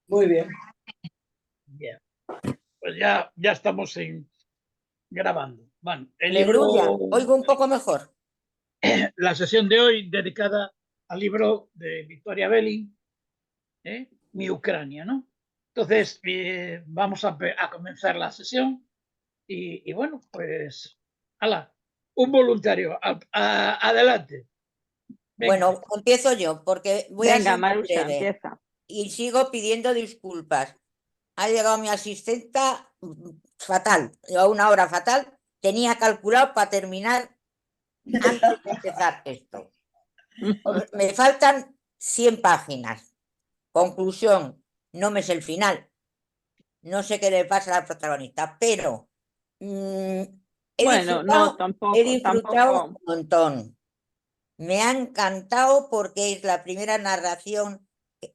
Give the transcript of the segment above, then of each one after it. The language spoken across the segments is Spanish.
Muy bien. Bien, pues ya estamos grabando. Bueno, el Aleluya. libro, Oigo un poco mejor. la sesión de hoy dedicada al libro de Victoria Belling, Mi Ucrania, ¿no? Entonces, vamos a comenzar la sesión bueno, pues, hala, un voluntario, adelante, venga. Bueno, empiezo yo porque voy a Venga, ser muy Marusia, breve empieza. y sigo pidiendo disculpas. Ha llegado mi asistenta fatal, a una hora fatal. Tenía calculado para terminar antes de empezar esto. Me faltan 100 páginas. Conclusión, no me sé el final. No sé qué le pasa al protagonista, pero mm, Bueno, no, he tampoco, disfrutado tampoco. un montón. Me ha encantado porque es la primera narración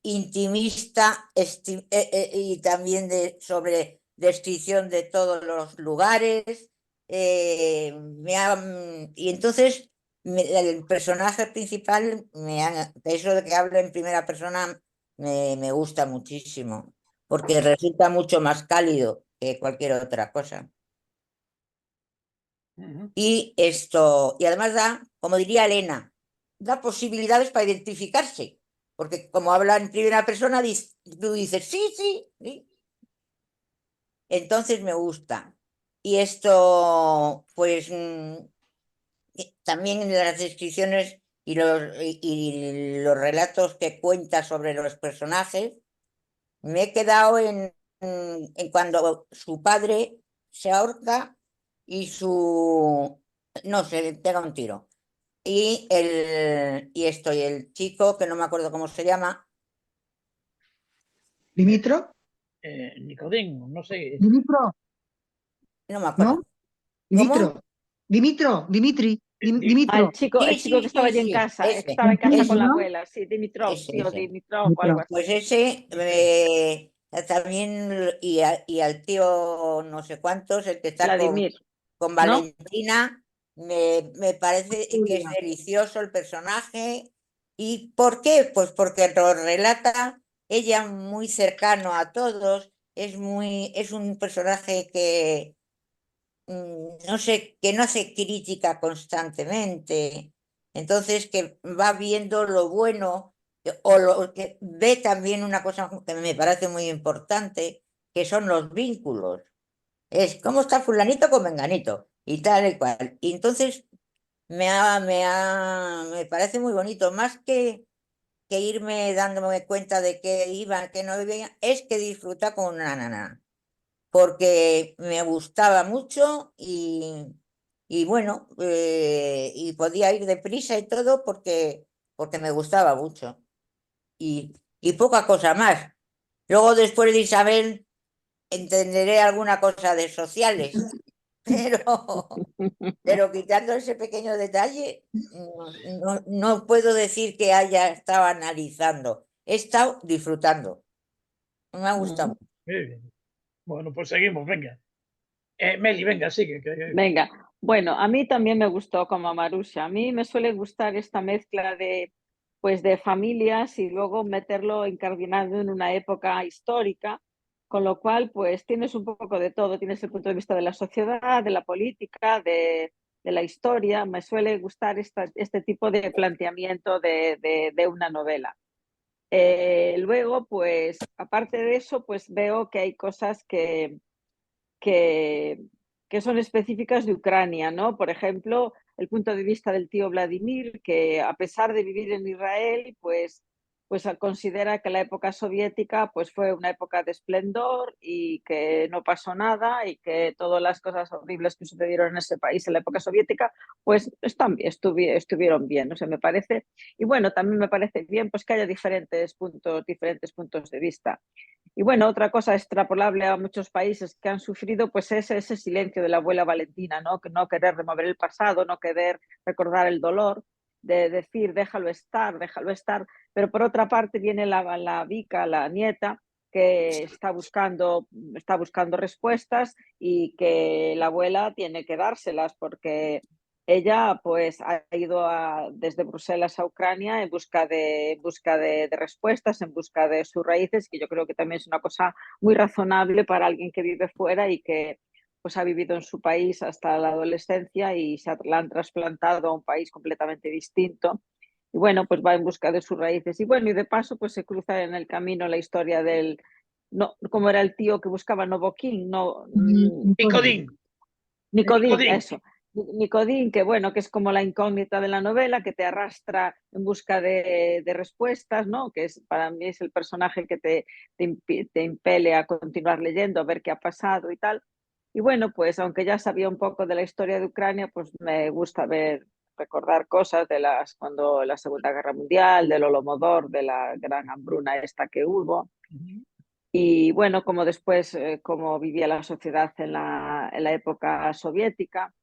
intimista y también sobre descripción de todos los lugares. Y entonces el personaje principal, eso de que habla en primera persona, me gusta muchísimo, porque resulta mucho más cálido que cualquier otra cosa. Y además da, como diría Elena, da posibilidades para identificarse, porque como habla en primera persona, tú dices, sí, sí, sí. Entonces me gusta. Y esto, pues también en las descripciones y los relatos que cuenta sobre los personajes, me he quedado en cuando su padre se ahorca y no sé, le pega un tiro. Y el chico, que no me acuerdo cómo se llama, ¿Dimitro? Nicodemo, no sé. ¿Dimitro? no me ¿No? acuerdo. ¿Cómo? ¿Dimitro? ¿Dimitro? ¿Dimitri? Ah, ¿Dimitro? Sí, el chico que sí, estaba sí, allí en sí, casa, que ese, estaba en casa con la ¿No? abuela, sí, Dimitrov, sí, o ese. Dimitrov o algo Dimitro. Pues así. ese también, y al tío no sé cuántos, el que está Vladimir, con ¿no? Valentina, me parece que es delicioso el personaje. ¿Y por qué? Pues porque lo relata ella muy cercano a todos, es un personaje que no sé, que no hace crítica constantemente, entonces que va viendo lo bueno o lo que ve también una cosa que me parece muy importante, que son los vínculos. Es cómo está fulanito con menganito y tal y cual. Y entonces me parece muy bonito, más que irme dándome cuenta de que iban, que no iban, es que disfruta con una nana porque me gustaba mucho y bueno, y podía ir deprisa y todo porque me gustaba mucho. Y poca cosa más. Luego, después de Isabel, entenderé alguna cosa de sociales, pero, pero quitando ese pequeño detalle, no puedo decir que haya estado analizando. He estado disfrutando. Me ha gustado. Muy bien. Bueno, pues seguimos, venga. Meli, venga, sigue. Venga, bueno, a mí también me gustó como a Marusia. A mí me suele gustar esta mezcla pues, de familias y luego meterlo incardinado en una época histórica, con lo cual, pues tienes un poco de todo. Tienes el punto de vista de la sociedad, de la política, de la historia. Me suele gustar este tipo de planteamiento de una novela. Luego, pues, aparte de eso, pues veo que hay cosas que, que son específicas de Ucrania, ¿no? Por ejemplo, el punto de vista del tío Vladimir, que a pesar de vivir en Israel, pues considera que la época soviética pues fue una época de esplendor y que no pasó nada y que todas las cosas horribles que sucedieron en ese país en la época soviética pues estuvieron bien, o sea, me parece, y bueno, también me parece bien pues que haya diferentes puntos de vista. Y bueno, otra cosa extrapolable a muchos países que han sufrido, pues es ese silencio de la abuela Valentina, ¿no? Que no querer remover el pasado, no querer recordar el dolor, de decir déjalo estar. Pero por otra parte viene la Vika, la nieta, que está buscando respuestas y que la abuela tiene que dárselas porque ella pues ha ido desde Bruselas a Ucrania en busca de respuestas, en busca de sus raíces, que yo creo que también es una cosa muy razonable para alguien que vive fuera y que pues ha vivido en su país hasta la adolescencia y la han trasplantado a un país completamente distinto. Y bueno, pues va en busca de sus raíces. Y bueno, y de paso pues se cruza en el camino la historia no, ¿cómo era el tío que buscaba Novoquín? No, Nicodín. Nicodín, eso. Nicodín, que bueno, que es como la incógnita de la novela, que te arrastra en busca de respuestas, ¿no? Que para mí es el personaje que te impele a continuar leyendo, a ver qué ha pasado y tal. Y bueno, pues aunque ya sabía un poco de la historia de Ucrania, pues me gusta recordar cosas cuando la Segunda Guerra Mundial, del Holodomor, de la gran hambruna esta que hubo. Y bueno, como después, cómo vivía la sociedad en la época soviética.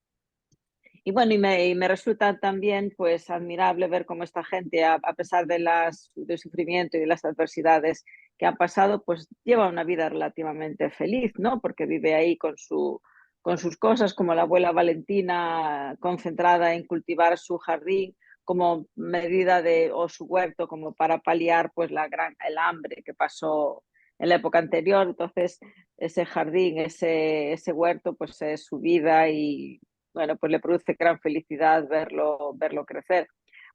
Y bueno, y me resulta también pues admirable ver cómo esta gente, a pesar del sufrimiento y de las adversidades que han pasado, pues lleva una vida relativamente feliz, ¿no? Porque vive ahí con sus cosas, como la abuela Valentina concentrada en cultivar su jardín como medida o su huerto como para paliar pues el hambre que pasó en la época anterior. Entonces, ese jardín, ese huerto, pues es su vida y bueno, pues le produce gran felicidad verlo crecer.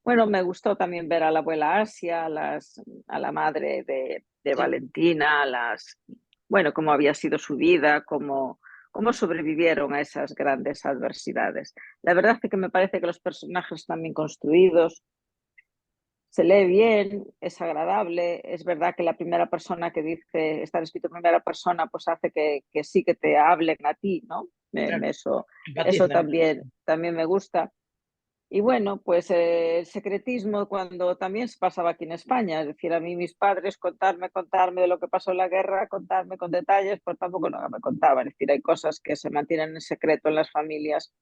Bueno, me gustó también ver a la abuela Asia, a la madre de Sí. Valentina, bueno, cómo había sido su vida, cómo sobrevivieron a esas grandes adversidades. La verdad es que me parece que los personajes están bien construidos, se lee bien, es agradable. Es verdad que la primera persona que dice, estar escrito en primera persona, pues hace que sí que te hablen a ti, ¿no? Claro, Eso empatiza. también me gusta. Y bueno, pues el secretismo cuando también se pasaba aquí en España, es decir, a mí mis padres contarme de lo que pasó en la guerra, contarme con detalles, pues tampoco no me contaban. Es decir, hay cosas que se mantienen en secreto en las familias,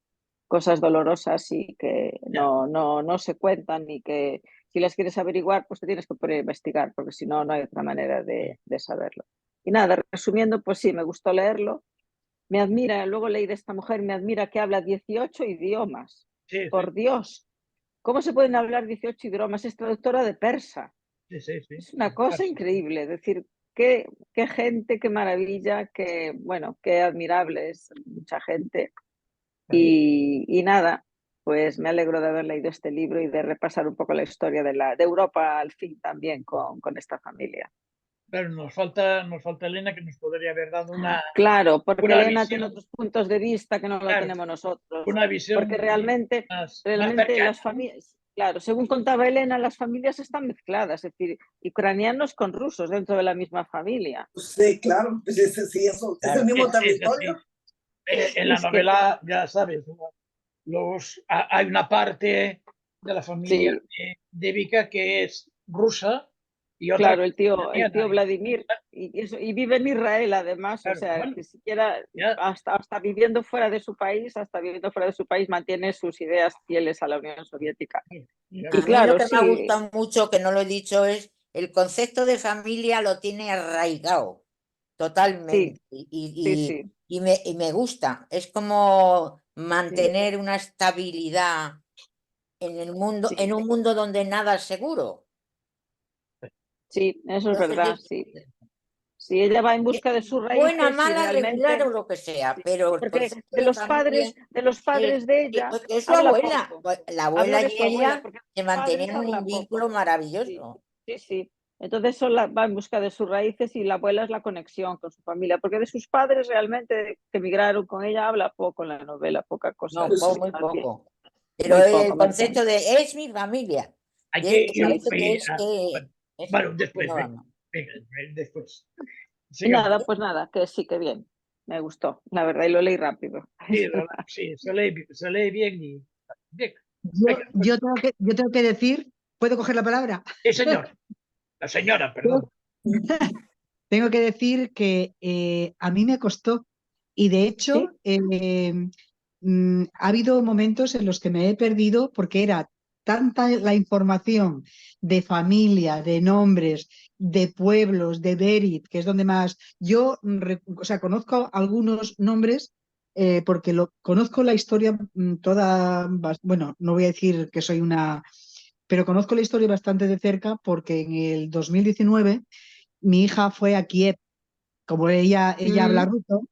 cosas dolorosas y que Ya. no se cuentan y que si las quieres averiguar, pues te tienes que poner a investigar, porque si no, no hay otra manera de saberlo. Y nada, resumiendo, pues sí, me gustó leerlo. Me admira, luego leí de esta mujer, me admira que habla 18 idiomas. Sí, sí, Por Dios, ¿cómo se pueden hablar 18 idiomas? Es traductora de persa. sí, sí, sí. Es una cosa increíble. Es decir, qué gente, qué maravilla, bueno, qué admirable es mucha gente. Y nada, pues me alegro de haber leído este libro y de repasar un poco la historia de Europa al fin también con esta familia. Pero nos falta Elena, que nos podría haber dado Claro, porque una Elena tiene visión, otros puntos de vista que no lo claro, tenemos nosotros. una Porque visión más realmente cercana. las familias, claro, según contaba Elena, las familias están mezcladas, es decir, ucranianos con rusos dentro de la misma familia. Sí, claro, pues sí, eso, es el Claro. mismo Es así. territorio. En la Es que novela, ya sabes, hay una parte de la familia sí, de Vika que es rusa y otra que claro, es el ucraniana. tío Vladimir, y vive en Israel además, o Claro, sea, bueno, que siquiera ya, hasta viviendo fuera de su país, mantiene sus ideas fieles a la Unión Soviética. ya, Y A mí lo claro, que me ha sí, gustado mucho, que no lo he dicho, es el concepto de familia lo tiene arraigado sí, totalmente sí, sí, y me gusta. Es como sí, mantener una estabilidad en el mundo, en sí, un mundo donde nada es seguro. sí, eso es Entonces, verdad, sí. Sí, ella va en busca de sus buena, raíces y mala, regular o realmente, lo que sea, sí, pero el porque concepto de familia de los es, padres de ella es su habla abuela. poco. Pues la Habla abuela de y su abuela, ella porque se los padres mantenían un hablan vínculo poco. Sí, maravilloso. sí, sí. Entonces va en busca de sus raíces y la abuela es la conexión con su familia, porque de sus padres realmente que emigraron con ella habla poco en la novela, poca cosa, No, sí, muy más bien, poco. Pero muy poco, el más bien. concepto de es mi familia. hay Y que es que ir, Sí, parece sí. que es bueno, después, no, venga, vamos. venga, después. Y Sigamos. nada, pues nada, que sí, que bien. Me gustó, la verdad, y lo leí rápido. Sí, sí, se lee bien y bien. Yo, Venga, pues, yo tengo que decir, ¿puedo coger la palabra? sí, señor. La señora, Tengo, perdón. tengo que decir que a mí me costó y de hecho Sí, ha habido momentos en los que me he perdido porque era tanta la información de familia, de nombres, de pueblos, de Berit, que es donde más yo, o sea, conozco algunos nombres porque conozco la historia toda, bueno, no voy a decir que soy una, pero conozco la historia bastante de cerca porque en el 2019 mi hija fue a Kiev, como ella habla ruso.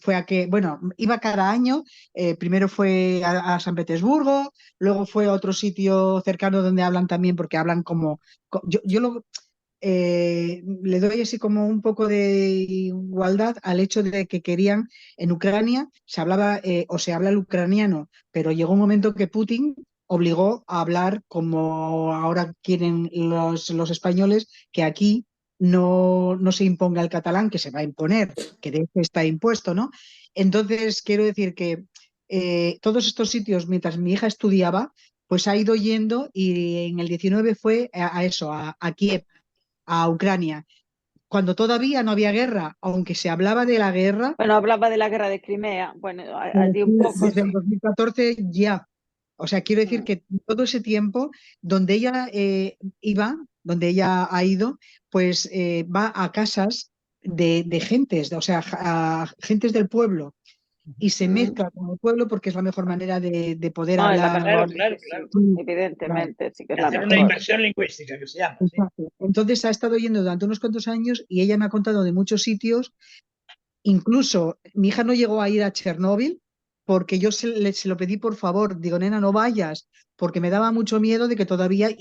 Fue a que, bueno, iba cada año, primero fue a San Petersburgo, luego fue a otro sitio cercano donde hablan también, porque hablan como, le doy así como un poco de igualdad al hecho de que querían, en Ucrania se hablaba o se habla el ucraniano, pero llegó un momento que Putin obligó a hablar como ahora quieren los españoles, que aquí no se imponga el catalán, que se va a imponer, que de hecho está impuesto, ¿no? Entonces, quiero decir que todos estos sitios, mientras mi hija estudiaba, pues ha ido yendo y en el 19 fue a eso, a Kiev, a Ucrania, cuando todavía no había guerra, aunque se hablaba de la guerra, Bueno, hablaba de la guerra de Crimea. Bueno, allí un poco, desde el sí. 2014 ya. O sea, quiero decir Mm. que todo ese tiempo donde ella iba, donde ella ha ido, pues va a casas de gentes, o sea, a gentes del pueblo y se Mm. mezcla con el pueblo porque es la mejor manera de poder No, es la hablar. mejor, Claro, sí, claro. sí, Sí, claro. evidentemente, sí que es la Hacer una mejor. inversión lingüística, que se llama, sí. Exacto. Entonces ha estado yendo durante unos cuantos años y ella me ha contado de muchos sitios. Incluso mi hija no llegó a ir a Chernóbil porque yo se lo pedí por favor. Digo, nena, no vayas, porque me daba mucho miedo de que todavía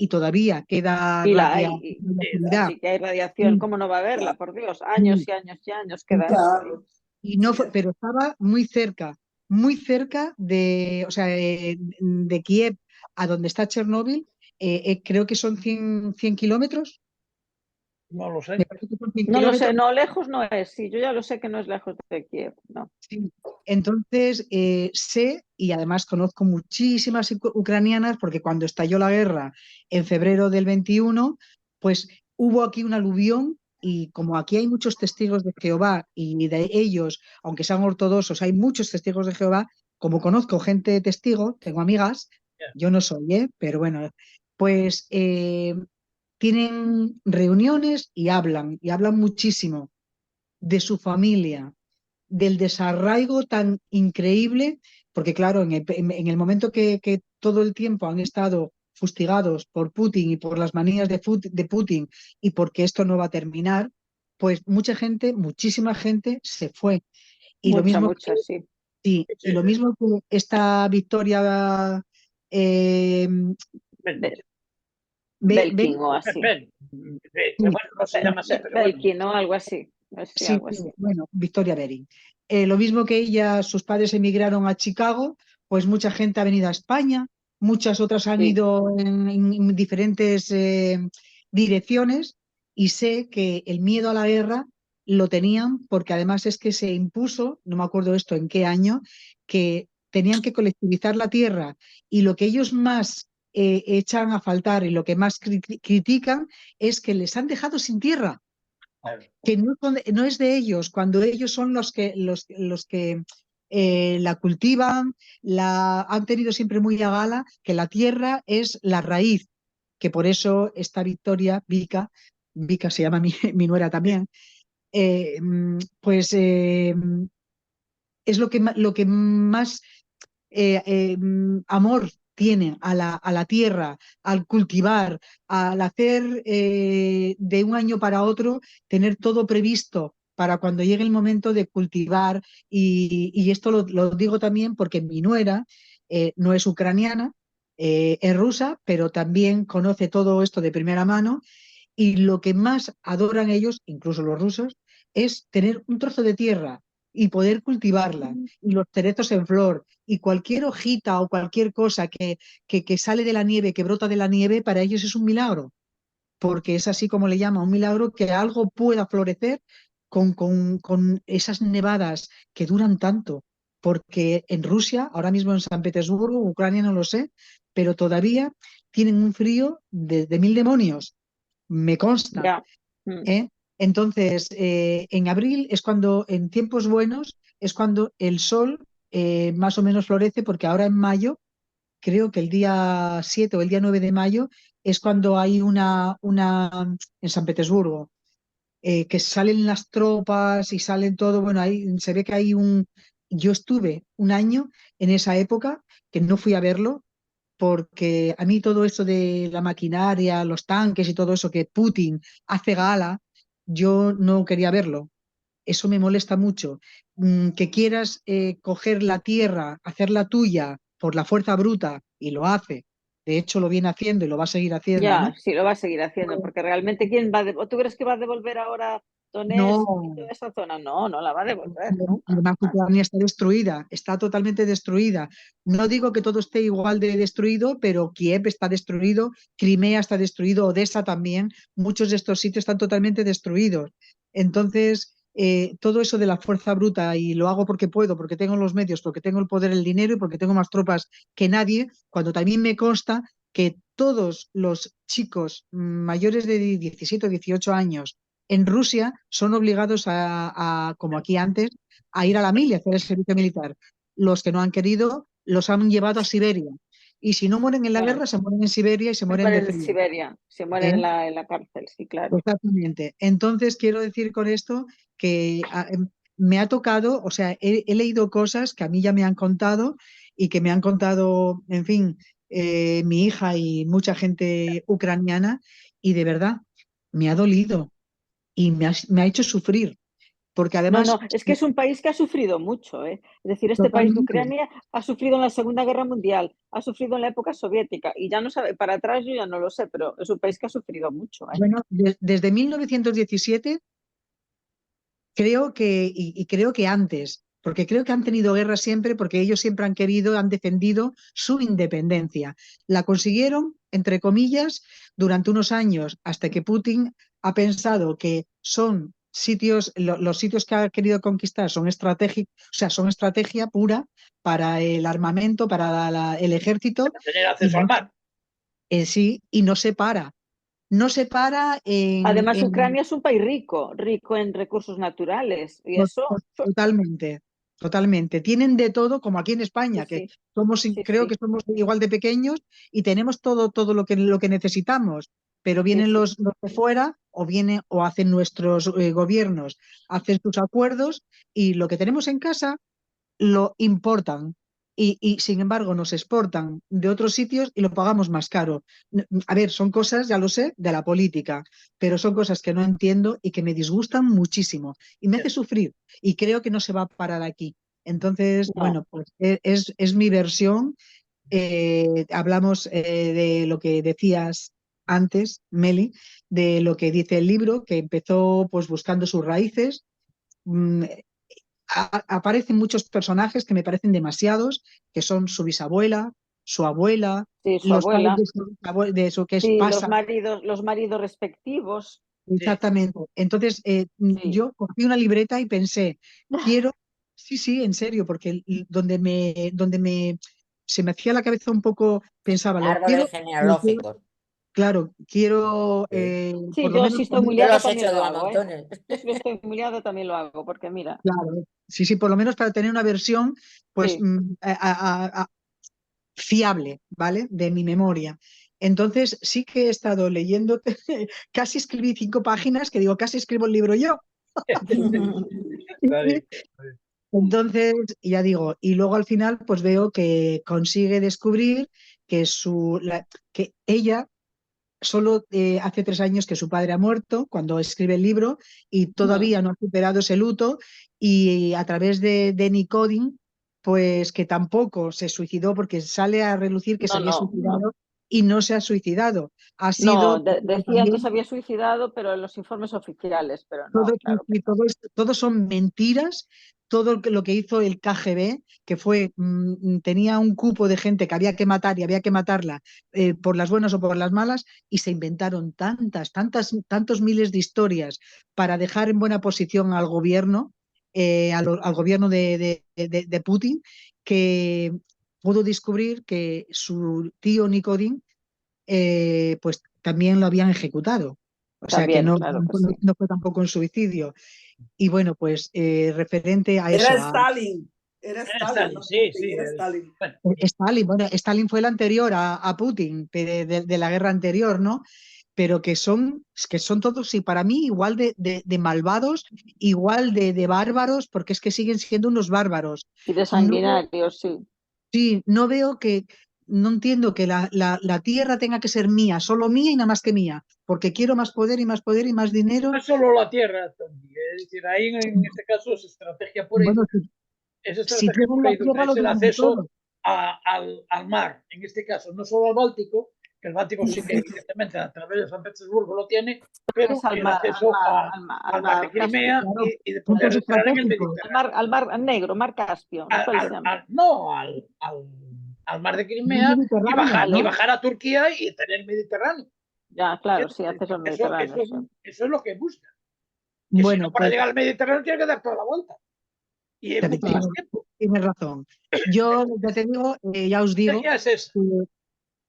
queda Y la hay, radiactividad. sí que hay radiación, Sí, ¿cómo no va a haberla? Por Dios, años sí. y años y años queda eso ahí. Claro, Y no sí, fue, pero estaba muy cerca de, o sea, de Kiev a donde está Chernóbil. Creo que son 100 kilómetros. No lo Me sé. parece que son 100 No lo sé, kilómetros. no, lejos no es, sí, yo ya lo sé que no es lejos de Kiev, no. Sí. Entonces, sé y además conozco muchísimas ucranianas porque cuando estalló la guerra en febrero del 21, pues hubo aquí un aluvión y como aquí hay muchos testigos de Jehová y de ellos, aunque sean ortodoxos, hay muchos testigos de Jehová, como conozco gente testigo, tengo amigas, Ya. yo no soy, pero bueno, pues tienen reuniones y hablan muchísimo de su familia, del desarraigo tan increíble, porque claro, en el momento que todo el tiempo han estado fustigados por Putin y por las manías de Putin y porque esto no va a terminar, pues mucha gente, muchísima gente se fue. Y lo Mucha, mismo mucha, sí. sí, y lo mismo que esta Victoria eh, Ven, Be- Be- Belkin o así. sí, Bueno, no se llama así, pero bueno. Belkin o algo así. Sí, sí, algo así. bueno, Victoria Bering. Lo mismo que ella, sus padres emigraron a Chicago, pues mucha gente ha venido a España, muchas otras han Sí, ido en diferentes direcciones y sé que el miedo a la guerra lo tenían porque además es que se impuso, no me acuerdo esto en qué año, que tenían que colectivizar la tierra y lo que ellos más echan a faltar y lo que más critican es que les han dejado sin tierra que no es de ellos, cuando ellos son los que la cultivan, la han tenido siempre muy a gala, que la tierra es la raíz, que por eso esta Victoria, Vica se llama mi nuera también, pues es lo que más amor tiene a la tierra, al cultivar, al hacer de un año para otro, tener todo previsto para cuando llegue el momento de cultivar. Y esto lo digo también porque mi nuera no es ucraniana, es rusa, pero también conoce todo esto de primera mano y lo que más adoran ellos, incluso los rusos, es tener un trozo de tierra y poder cultivarla, y los cerezos en flor, y cualquier hojita o cualquier cosa que sale de la nieve, que brota de la nieve, para ellos es un milagro, porque es así como le llama, un milagro que algo pueda florecer con esas nevadas que duran tanto, porque en Rusia, ahora mismo en San Petersburgo, Ucrania no lo sé, pero todavía tienen un frío de mil demonios, me consta. ya. Mm. ¿Eh? Entonces, en abril es cuando, en tiempos buenos, es cuando el sol más o menos florece, porque ahora en mayo, creo que el día 7 o el día 9 de mayo, es cuando hay en San Petersburgo, que salen las tropas y salen todo, bueno, ahí se ve que hay yo estuve un año en esa época que no fui a verlo porque a mí todo eso de la maquinaria, los tanques y todo eso que Putin hace gala, yo no quería verlo. Eso me molesta mucho. Que quieras coger la tierra, hacerla tuya por la fuerza bruta, y lo hace. De hecho, lo viene haciendo y lo va a seguir haciendo, Ya, ¿no? sí, lo va a seguir haciendo, porque realmente ¿quién va ¿o tú crees que va a devolver ahora Donetsk y No, toda esa zona? No, no la va a devolver nunca. además Ucrania está destruida, está totalmente destruida. No digo que todo esté igual de destruido, pero Kiev está destruido, Crimea está destruido, Odessa también. Muchos de estos sitios están totalmente destruidos. Entonces, todo eso de la fuerza bruta, y lo hago porque puedo, porque tengo los medios, porque tengo el poder, el dinero y porque tengo más tropas que nadie, cuando también me consta que todos los chicos mayores de 17 o 18 años en Rusia son obligados como aquí antes, a ir a la mili, a hacer el servicio militar. Los que no han querido los han llevado a Siberia. Y si no mueren en la Claro, guerra, se mueren en Siberia y se se mueren de mueren en frío. Siberia, se mueren ¿Eh? en la cárcel, sí, claro. Exactamente. Entonces, quiero decir con esto que me ha tocado, o sea, he leído cosas que a mí ya me han contado y que me han contado, en fin, mi hija y mucha gente ucraniana, y de verdad me ha dolido y me ha hecho sufrir, porque No, no, además, es que es un país que ha sufrido mucho, ¿eh? Es decir, este país de totalmente, Ucrania ha sufrido en la Segunda Guerra Mundial, ha sufrido en la época soviética y ya no sabe, para atrás yo ya no lo sé, pero es un país que ha sufrido mucho, ¿eh? bueno, desde 1917 creo y creo que antes, porque creo que han tenido guerra siempre, porque ellos siempre han querido, han defendido su independencia. La consiguieron, entre comillas, durante unos años, hasta que Putin ha pensado que son sitios, los sitios que ha querido conquistar son estratégicos, o sea, son estrategia pura para el armamento, para el ejército, Tener y acceso al no, mar. sí, y no se para. No se para Además, Ucrania es un país rico, rico en recursos naturales y eso, Totalmente, totalmente. Tienen de todo, como aquí en sí, España, que sí, somos, sí, creo sí, que somos igual de pequeños y tenemos todo lo que necesitamos, pero sí, vienen sí. los de fuera o vienen o hacen nuestros gobiernos, hacen sus acuerdos, y lo que tenemos en casa lo importan, y sin embargo nos exportan de otros sitios y lo pagamos más caro. A ver, son cosas, ya lo sé, de la política, pero son cosas que no entiendo y que me disgustan muchísimo y me hace sufrir, y creo que no se va a parar aquí. Entonces, No, bueno, pues es mi versión. Hablamos de lo que decías antes, Meli, de lo que dice el libro, que empezó pues buscando sus raíces. Mm, Aparecen muchos personajes que me parecen demasiados, que son su bisabuela, su abuela, sí, su los padres abuela, de su que es sí, pasa. los maridos respectivos, Sí. Exactamente. Entonces, sí. yo cogí una libreta y pensé, quiero, sí, sí, en serio, porque se me hacía la cabeza un poco, pensaba, Árboles genealógicos. claro, quiero Sí. Sí, por lo yo menos si estoy muy Yo liada los he también hecho lo de a hago, ¿eh? montones. Yo si estoy muy liada también lo hago, porque mira, claro, sí, sí, por lo menos para tener una versión, pues, sí. fiable, ¿vale? De mi memoria. Entonces, sí que he estado leyendo, casi escribí 5 páginas, que digo, casi escribo el libro yo. Está bien, está bien. Entonces, ya digo, y luego al final, pues veo que consigue descubrir que, que ella solo hace 3 años que su padre ha muerto cuando escribe el libro, y todavía no ha superado ese luto, y a través de Nicodem, pues que tampoco se suicidó, porque sale a relucir que se No, había no, no. suicidado y no se ha suicidado. Ha No, sido decían que se también había suicidado, pero en los informes oficiales, pero todo, no, claro que y no. todo son mentiras. Todo lo que hizo el KGB, que fue, tenía un cupo de gente que había que matar y había que matarla por las buenas o por las malas, y se inventaron tantos miles de historias para dejar en buena posición al gobierno, al gobierno de Putin, que pudo descubrir que su tío Nikodin pues también lo habían ejecutado. O sea que También, no, claro que sí. no fue tampoco un suicidio. Y bueno, pues referente a Era eso, Stalin, era Era Stalin, Stalin, no sí, Putin, sí. era Stalin. Bueno, Stalin, bueno, Stalin fue el anterior a Putin, de la guerra anterior, ¿no? pero que son todos, sí, para mí, igual de malvados, igual de bárbaros, porque es que siguen siendo unos bárbaros. Y de No, sanguinarios, sí. sí, no veo que, no entiendo que la tierra tenga que ser mía, solo mía y nada más que mía, porque quiero más poder y más poder y más dinero. No es solo la tierra, Tony, es decir, ahí en este caso es estrategia pura y Bueno, dura. Es si estrategia tienen pura la y dura, tierra, es lo el tienen acceso todo. al mar, en este caso, no solo al Báltico, que el Báltico sí que evidentemente a través de San Petersburgo lo tiene, pero Es al el mar, acceso al mar de Caspio. Crimea Claro, y de poder puntos entrar en el estratégicos. Mediterráneo. Al mar Negro, mar Caspio. ¿Cuál se llama? No, al mar de El Crimea Mediterráneo, y ¿no? bajar a Turquía y tener el Mediterráneo. Ya, claro, sí, ¿Entiendes? acceso al Porque eso, Mediterráneo. Sí. eso es lo que busca. Que si no, Bueno, para pues llegar al Mediterráneo tiene que dar toda la vuelta. Y es mucho más tienes, tiempo. tienes razón. Yo ya te digo, ya os digo, Ya es esa.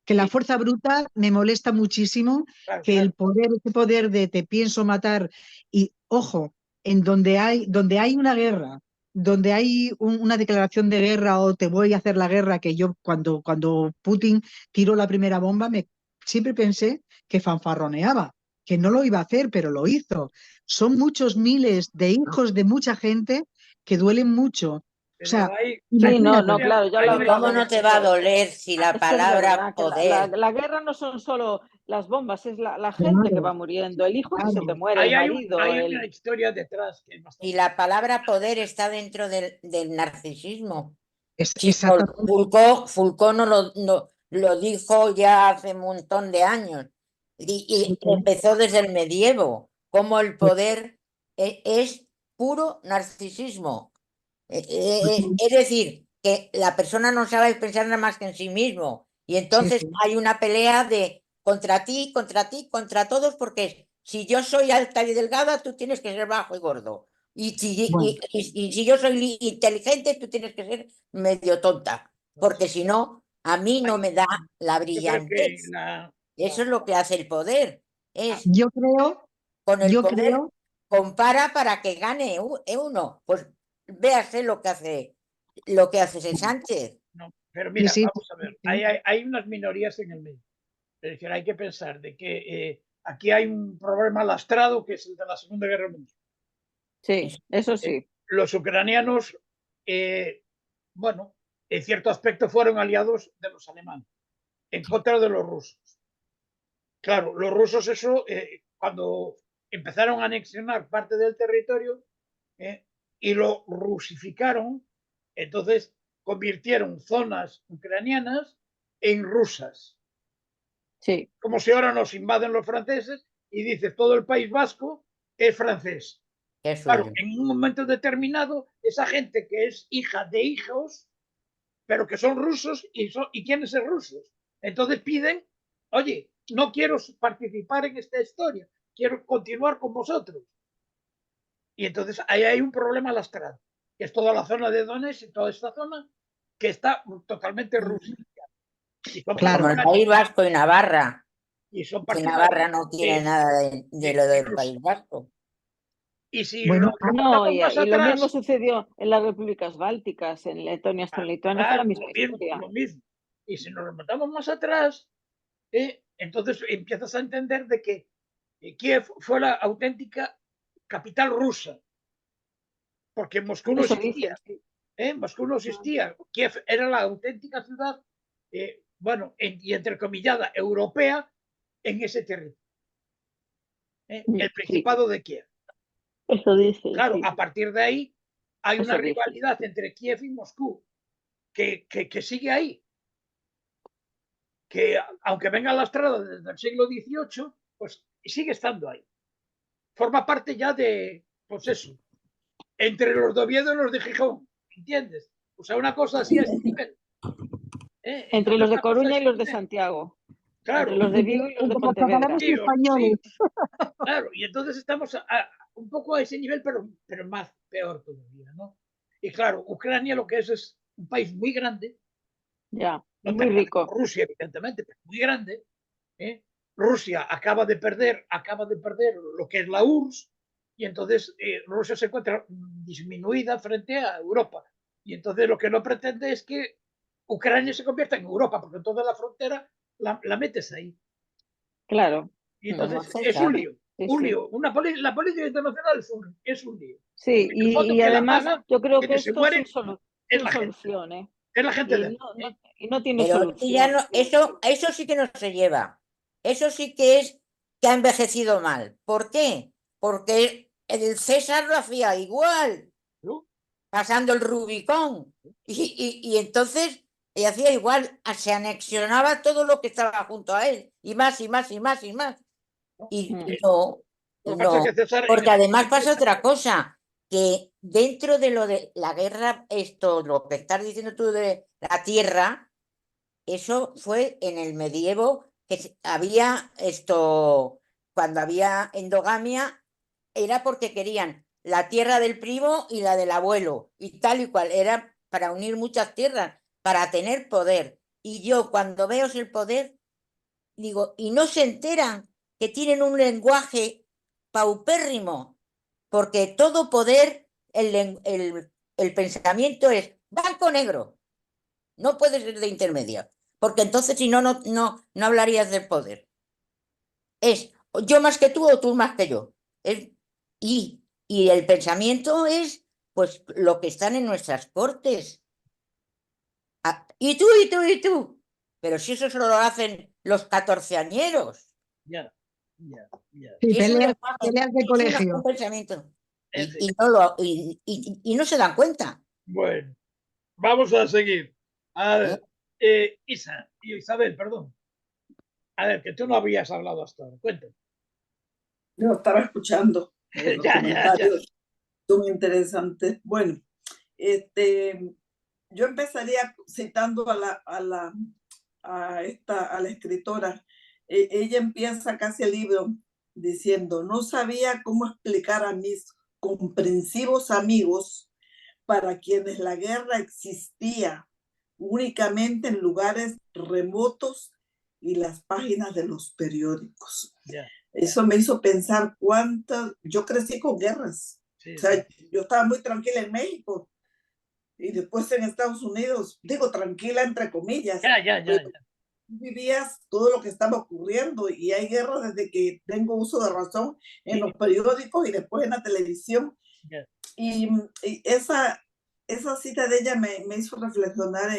que la Sí, fuerza bruta me molesta muchísimo, claro, que claro. el poder, ese poder de te pienso matar, y ojo, en donde hay una guerra, donde hay una declaración de guerra o te voy a hacer la guerra, que yo cuando Putin tiró la primera bomba, siempre pensé que fanfarroneaba, que no lo iba a hacer, pero lo hizo. Son muchos miles de hijos de mucha gente que duelen mucho. O Pero sea, Sí, no, imagínate. no, claro, ya lo ¿Y cómo no hablábamos te va a eso. doler si la Eso es palabra verdad, que poder? la guerra no son solo las bombas, es la gente que Claro, va muriendo, el hijo que se te claro. muere, el ahí marido, hay una historia detrás que es Si bastante. la palabra poder está dentro del narcisismo. Si Exactamente. Foucault lo dijo ya hace un montón de años y empezó desde el medievo, como el poder es puro narcisismo. Es decir, que la persona no sabe pensar nada más que en sí mismo y Sí, entonces sí. hay una pelea de contra ti, contra todos, porque si yo soy alta y delgada, tú tienes que ser bajo y gordo. Bueno, Y si yo soy inteligente, tú tienes que ser medio tonta, porque si no, a mí no me da la Yo creo que brillantez. Eso es lo que hace el poder. Es yo creo, con el yo poder creo, compara para que gane uno. Pues véase lo que hace ese Sánchez. no. Pero sí, mira, sí, vamos a ver, sí, hay unas minorías en el medio. Es decir, hay que pensar de que aquí hay un problema lastrado que es el de la Segunda Guerra Mundial. sí, eso sí. Los ucranianos, bueno, en cierto aspecto fueron aliados de los alemanes en contra de los rusos. Claro, los rusos eso, cuando empezaron a anexionar parte del territorio y lo rusificaron, entonces convirtieron zonas ucranianas en rusas. Sí, Como si ahora nos invaden los franceses y dices todo el País Vasco es francés. Que es Claro, suyo. en un momento determinado, esa gente que es hija de hijos, pero que son rusos y quieren ser rusos. Entonces piden, oye, no quiero participar en esta historia, quiero continuar con vosotros. Y entonces ahí hay un problema lastrado, que es toda la zona de Donetsk y toda esta zona que está totalmente rusificada. Y son Como claro. el partidarios, País Vasco y Navarra, y son que Navarra partidarios no tiene nada de lo de del Rusia. País Vasco. Y si Bueno, nos no, remontamos más y lo mismo atrás, sucedió en las repúblicas bálticas, en Letonia, hasta en Lituania fue la claro, misma historia. lo mismo. Y si nos remontamos más atrás, entonces empiezas a entender de que Kiev fue la auténtica capital rusa, porque Moscú no Eso existía. dicen, sí. Moscú no existía. Kiev era la auténtica ciudad, bueno, y entrecomillada, europea en ese territorio. El Sí, Principado de Kiev. eso dicen, Claro, sí. a partir de ahí hay una Eso dicen. rivalidad entre Kiev y Moscú que sigue ahí, que aunque venga lastrada desde el siglo XVIII, pues sigue estando ahí. Forma parte ya de, pues eso, entre los de Oviedo y los de Gijón, ¿entiendes? O sea, una cosa así a ese nivel. Entre Entonces, los de una cosa a Coruña y ese los de nivel. Santiago. Entre Claro, los de Vigo y los de entre los Pontevedra. catalanes y sí, españoles. claro. Y entonces estamos un poco a ese nivel, pero más peor todavía, ¿no? Y claro, Ucrania lo que es un país muy grande, Ya, y no muy tan grande rico. como Rusia, evidentemente, pero muy grande. Rusia acaba de perder lo que es la URSS, y entonces Rusia se encuentra disminuida frente a Europa. Y entonces lo que no pretende es que Ucrania se convierta en Europa, porque toda la frontera la metes ahí. Claro. Y como entonces es César. un lío. Sí, Un sí. lío. La política internacional es un lío. Sí, El fondo y que la además paga, yo creo que que se esto muere, es sin la gente. solución, ¿eh? Es la gente Y de y no tiene Pero es que ya solución. no, eso sí que no se lleva. Eso sí que es que ha envejecido mal. ¿Por qué? Porque el César lo hacía igual, ¿no? pasando el Rubicón. Y entonces hacía igual, se anexionaba todo lo que estaba junto a él. Y más, y más, y más, y más. Y Mm. no, Lo y que pasa es no. que César en Porque ese además momento pasa otra cosa, que dentro de lo de la guerra, esto, lo que estás diciendo tú de la tierra, eso fue en el medievo, que había esto, cuando había endogamia, era porque querían la tierra del primo y la del abuelo, y tal y cual, era para unir muchas tierras, para tener poder. Y yo cuando veo el poder, digo, y no se enteran que tienen un lenguaje paupérrimo, porque todo poder, el pensamiento es blanco negro, no puede ser de intermedio, porque entonces si no, no hablarías del poder. Es yo más que tú o tú más que yo. Es, y el pensamiento es pues lo que están en nuestras cortes. Ah, y tú, y tú, y tú. Pero si eso solo lo hacen los catorceañeros. ya, ya, ya. Sí, Si es un peleas, lenguaje, peleas de si es un colegio. pensamiento. En fin. Y no y no se dan cuenta. Bueno, vamos a seguir. A ¿Eh? ver, Isabel, perdón. A ver, que tú no habías hablado hasta ahora. Cuéntame. Yo estaba escuchando los Ya, ya, ya. comentarios, son interesantes. Bueno, este, yo empezaría citando a la escritora. Ella empieza casi el libro diciendo, no sabía cómo explicar a mis comprensivos amigos para quienes la guerra existía únicamente en lugares remotos y las páginas de los periódicos. Ya, Eso me hizo pensar cuántas, yo crecí con guerras. sí, O sea, sí. yo estaba muy tranquila en México y después en Estados Unidos, digo tranquila entre comillas, Ya, ya, ya, pero ya. vivías todo lo que estaba ocurriendo y hay guerras desde que tengo uso de razón en los periódicos y después en la televisión. Ya. Y esa cita de ella me hizo reflexionar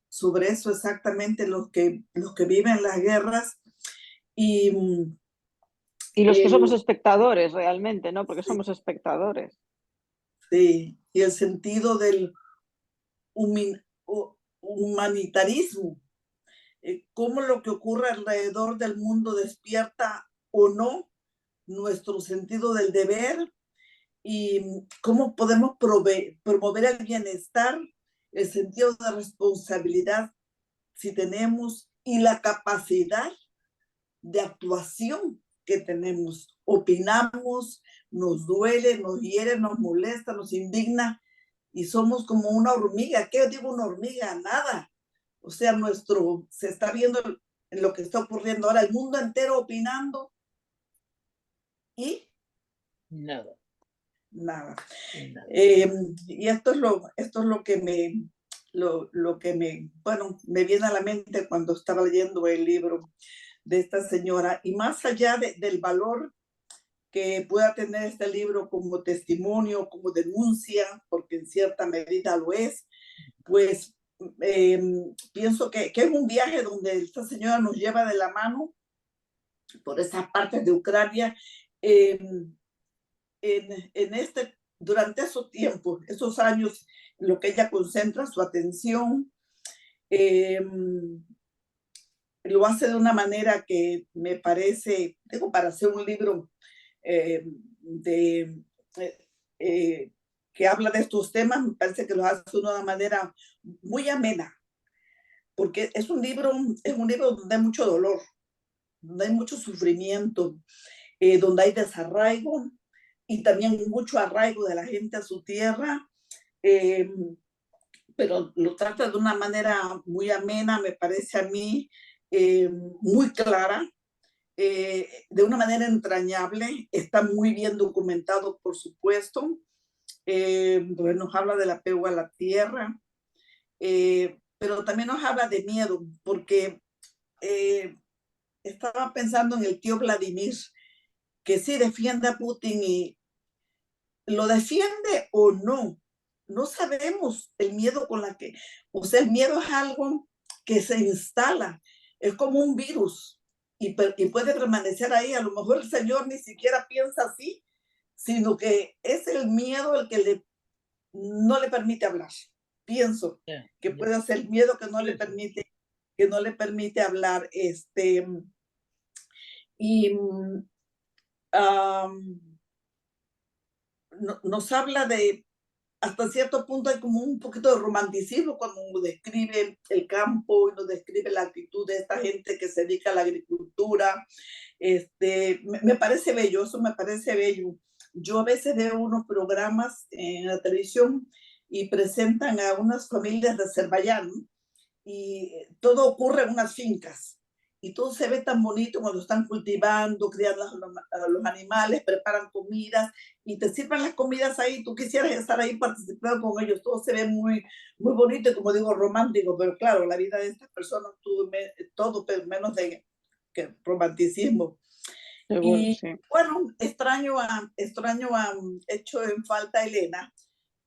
sobre eso exactamente, los que viven las guerras y Y los que somos el, espectadores realmente, ¿no? Porque somos espectadores. sí, y el sentido del humanitarismo, cómo lo que ocurre alrededor del mundo despierta o no nuestro sentido del deber y cómo podemos promover el bienestar, el sentido de responsabilidad si tenemos y la capacidad de actuación que tenemos. Opinamos, nos duele, nos hiere, nos molesta, nos indigna y somos como una hormiga. ¿Qué digo una hormiga? Nada. O sea, se está viendo en lo que está ocurriendo ahora, el mundo entero opinando y Nada, nada. nada. Y esto es lo que bueno, me viene a la mente cuando estaba leyendo el libro de esta señora. Y más allá del valor que pueda tener este libro como testimonio, como denuncia, porque en cierta medida lo es, pues pienso que es un viaje donde esta señora nos lleva de la mano por esas partes de Ucrania durante esos tiempos, esos años, en lo que ella concentra su atención. Eh, lo hace de una manera que me parece, digo, para hacer un libro de, que habla de estos temas, me parece que lo hace de una manera muy amena, porque es un libro donde hay mucho dolor, donde hay mucho sufrimiento, donde hay desarraigo y también mucho arraigo de la gente a su tierra, pero lo trata de una manera muy amena, me parece a mí, muy clara, de una manera entrañable, está muy bien documentado, por supuesto, nos habla del apego a la tierra, pero también nos habla de miedo, porque estaba pensando en el tío Vladimir, que sí defiende a Putin y lo defiende o no. No sabemos el miedo con la que, o sea, el miedo es algo que se instala, es como un virus y puede permanecer ahí. A lo mejor el Señor ni siquiera piensa así, sino que es el miedo el que no le permite hablar. Pienso que puede ser el miedo que no le permite hablar. Y nos habla de, hasta cierto punto hay como un poquito de romanticismo cuando nos describe el campo y nos describe la actitud de esta gente que se dedica a la agricultura. Me parece bello, eso me parece bello. Yo a veces veo unos programas en la televisión y presentan a unas familias de Azerbaiyán y todo ocurre en unas fincas y todo se ve tan bonito cuando están cultivando, criando a los animales, preparan comidas y te sirven las comidas ahí. Tú quisieras estar ahí participando con ellos. Todo se ve muy, muy bonito y, como digo, romántico, pero claro, la vida de estas personas todo menos de que romanticismo. Seguro, Y sí. bueno, extraño hecho en falta a Elena,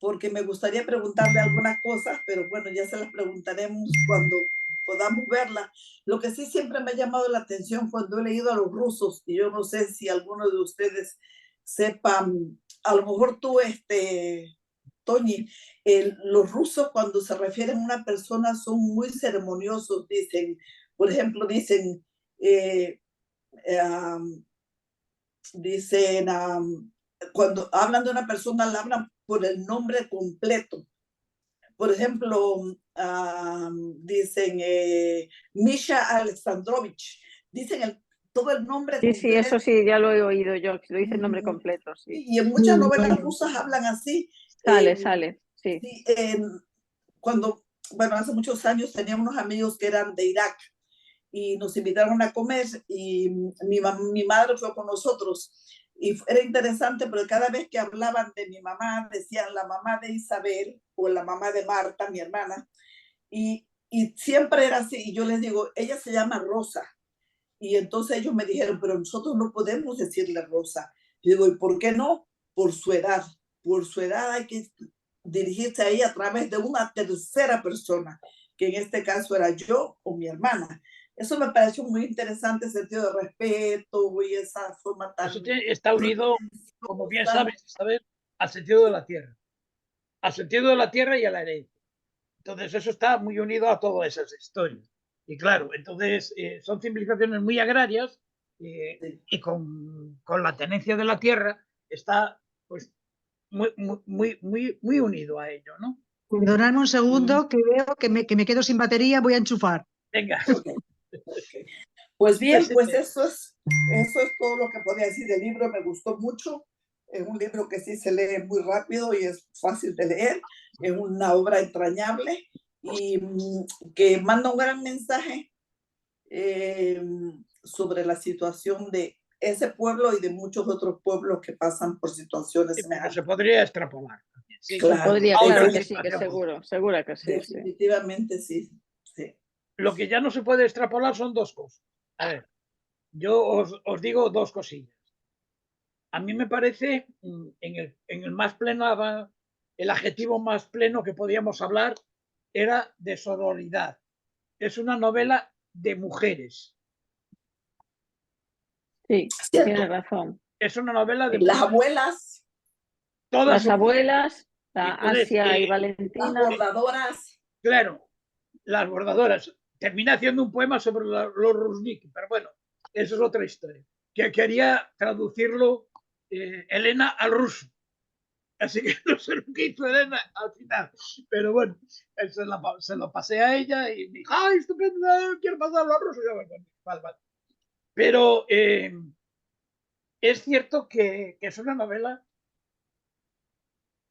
porque me gustaría preguntarle algunas cosas, pero bueno, ya se las preguntaremos cuando podamos verla. Lo que sí siempre me ha llamado la atención cuando he leído a los rusos, y yo no sé si alguno de ustedes sepan, a lo mejor tú, Toñi, los rusos cuando se refieren a una persona son muy ceremoniosos, dicen, por ejemplo, dicen, cuando hablan de una persona, la hablan por el nombre completo. Por ejemplo, dicen Misha Alexandrovich, dicen todo el nombre Sí, completo. sí, eso sí, ya lo he oído yo, lo dice el nombre completo, sí. Y en muchas novelas rusas hablan así. Sale, sí. Sí, bueno, hace muchos años tenía unos amigos que eran de Irak y nos invitaron a comer y mi madre fue con nosotros y era interesante porque cada vez que hablaban de mi mamá decían la mamá de Isabel o la mamá de Marta, mi hermana, y siempre era así. Y yo les digo, ella se llama Rosa. Y entonces ellos me dijeron, pero nosotros no podemos decirle Rosa. Y digo, ¿y por qué no? Por su edad. Por su edad hay que dirigirse a ella a través de una tercera persona, que en este caso era yo o mi hermana. Eso me pareció muy interesante, el sentido de respeto y esa forma tan... Eso está unido, como bien sabes, al sentido de la tierra. Al sentido de la tierra y a la herencia. Entonces eso está muy unido a todas esas historias. Y claro, entonces son civilizaciones muy agrarias y con la tenencia de la tierra está pues muy unido a ello, ¿no? Perdonadme un segundo, que veo que me quedo sin batería, voy a enchufar. Venga. Okay. Pues bien, pues eso es todo lo que podía decir del libro. Me gustó mucho. Es un libro que sí se lee muy rápido y es fácil de leer. Es una obra entrañable y que manda un gran mensaje sobre la situación de ese pueblo y de muchos otros pueblos que pasan por situaciones semejantes. Se podría extrapolar. Sí, claro, se podría, claro que sí, que seguro que sí. Definitivamente sí. Lo que ya no se puede extrapolar son dos cosas. A ver, yo os digo dos cosillas. A mí me parece, en el más pleno, el adjetivo más pleno que podíamos hablar era de sororidad. Es una novela de mujeres. Sí, tienes razón. Es una novela de las mujeres. Abuelas. Todas las abuelas, Asia y Valentina. Las bordadoras. Claro, las bordadoras. Termina haciendo un poema sobre los Rusnik, pero bueno, eso es otra historia. Que quería traducirlo Elena al ruso. Así que no sé lo que hizo Elena al final. Pero bueno, se lo pasé a ella y me dijo, ¡ay, estupendo! Quiero pasarlo al ruso. Vale. Pero es cierto que es una novela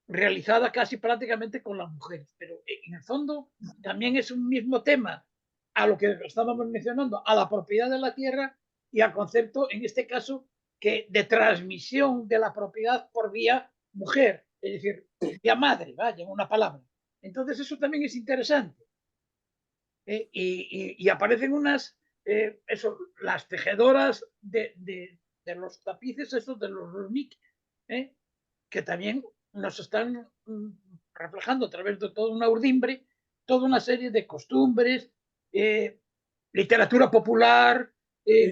realizada casi prácticamente con las mujeres, pero en el fondo también es un mismo tema a lo que estábamos mencionando, a la propiedad de la tierra y al concepto, en este caso, de transmisión de la propiedad por vía mujer, es decir, vía madre, vaya, una palabra. Entonces eso también es interesante. Y aparecen unas eso, las tejedoras de los tapices, esos de los runic, que también nos están reflejando a través de toda una urdimbre, toda una serie de costumbres, literatura popular,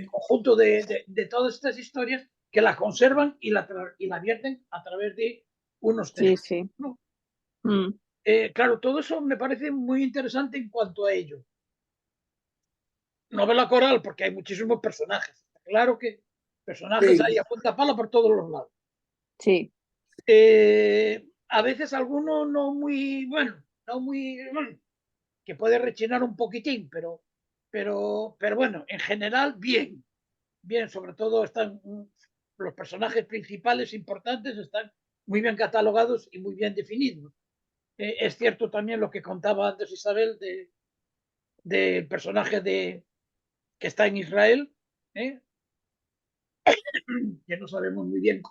conjunto de todas estas historias que la conservan y la vierten a través de unos textos. Sí, sí. ¿No? Mm. Claro, todo eso me parece muy interesante en cuanto a ello. Novela coral, porque hay muchísimos personajes. Claro que personajes Sí. hay a punta pala por todos los lados. Sí. A veces alguno no muy bueno, que puede rechinar un poquitín, pero bueno, en general bien, sobre todo están los personajes principales importantes, están muy bien catalogados y muy bien definidos. Es cierto también lo que contaba antes Isabel del personaje que está en Israel, que no sabemos muy bien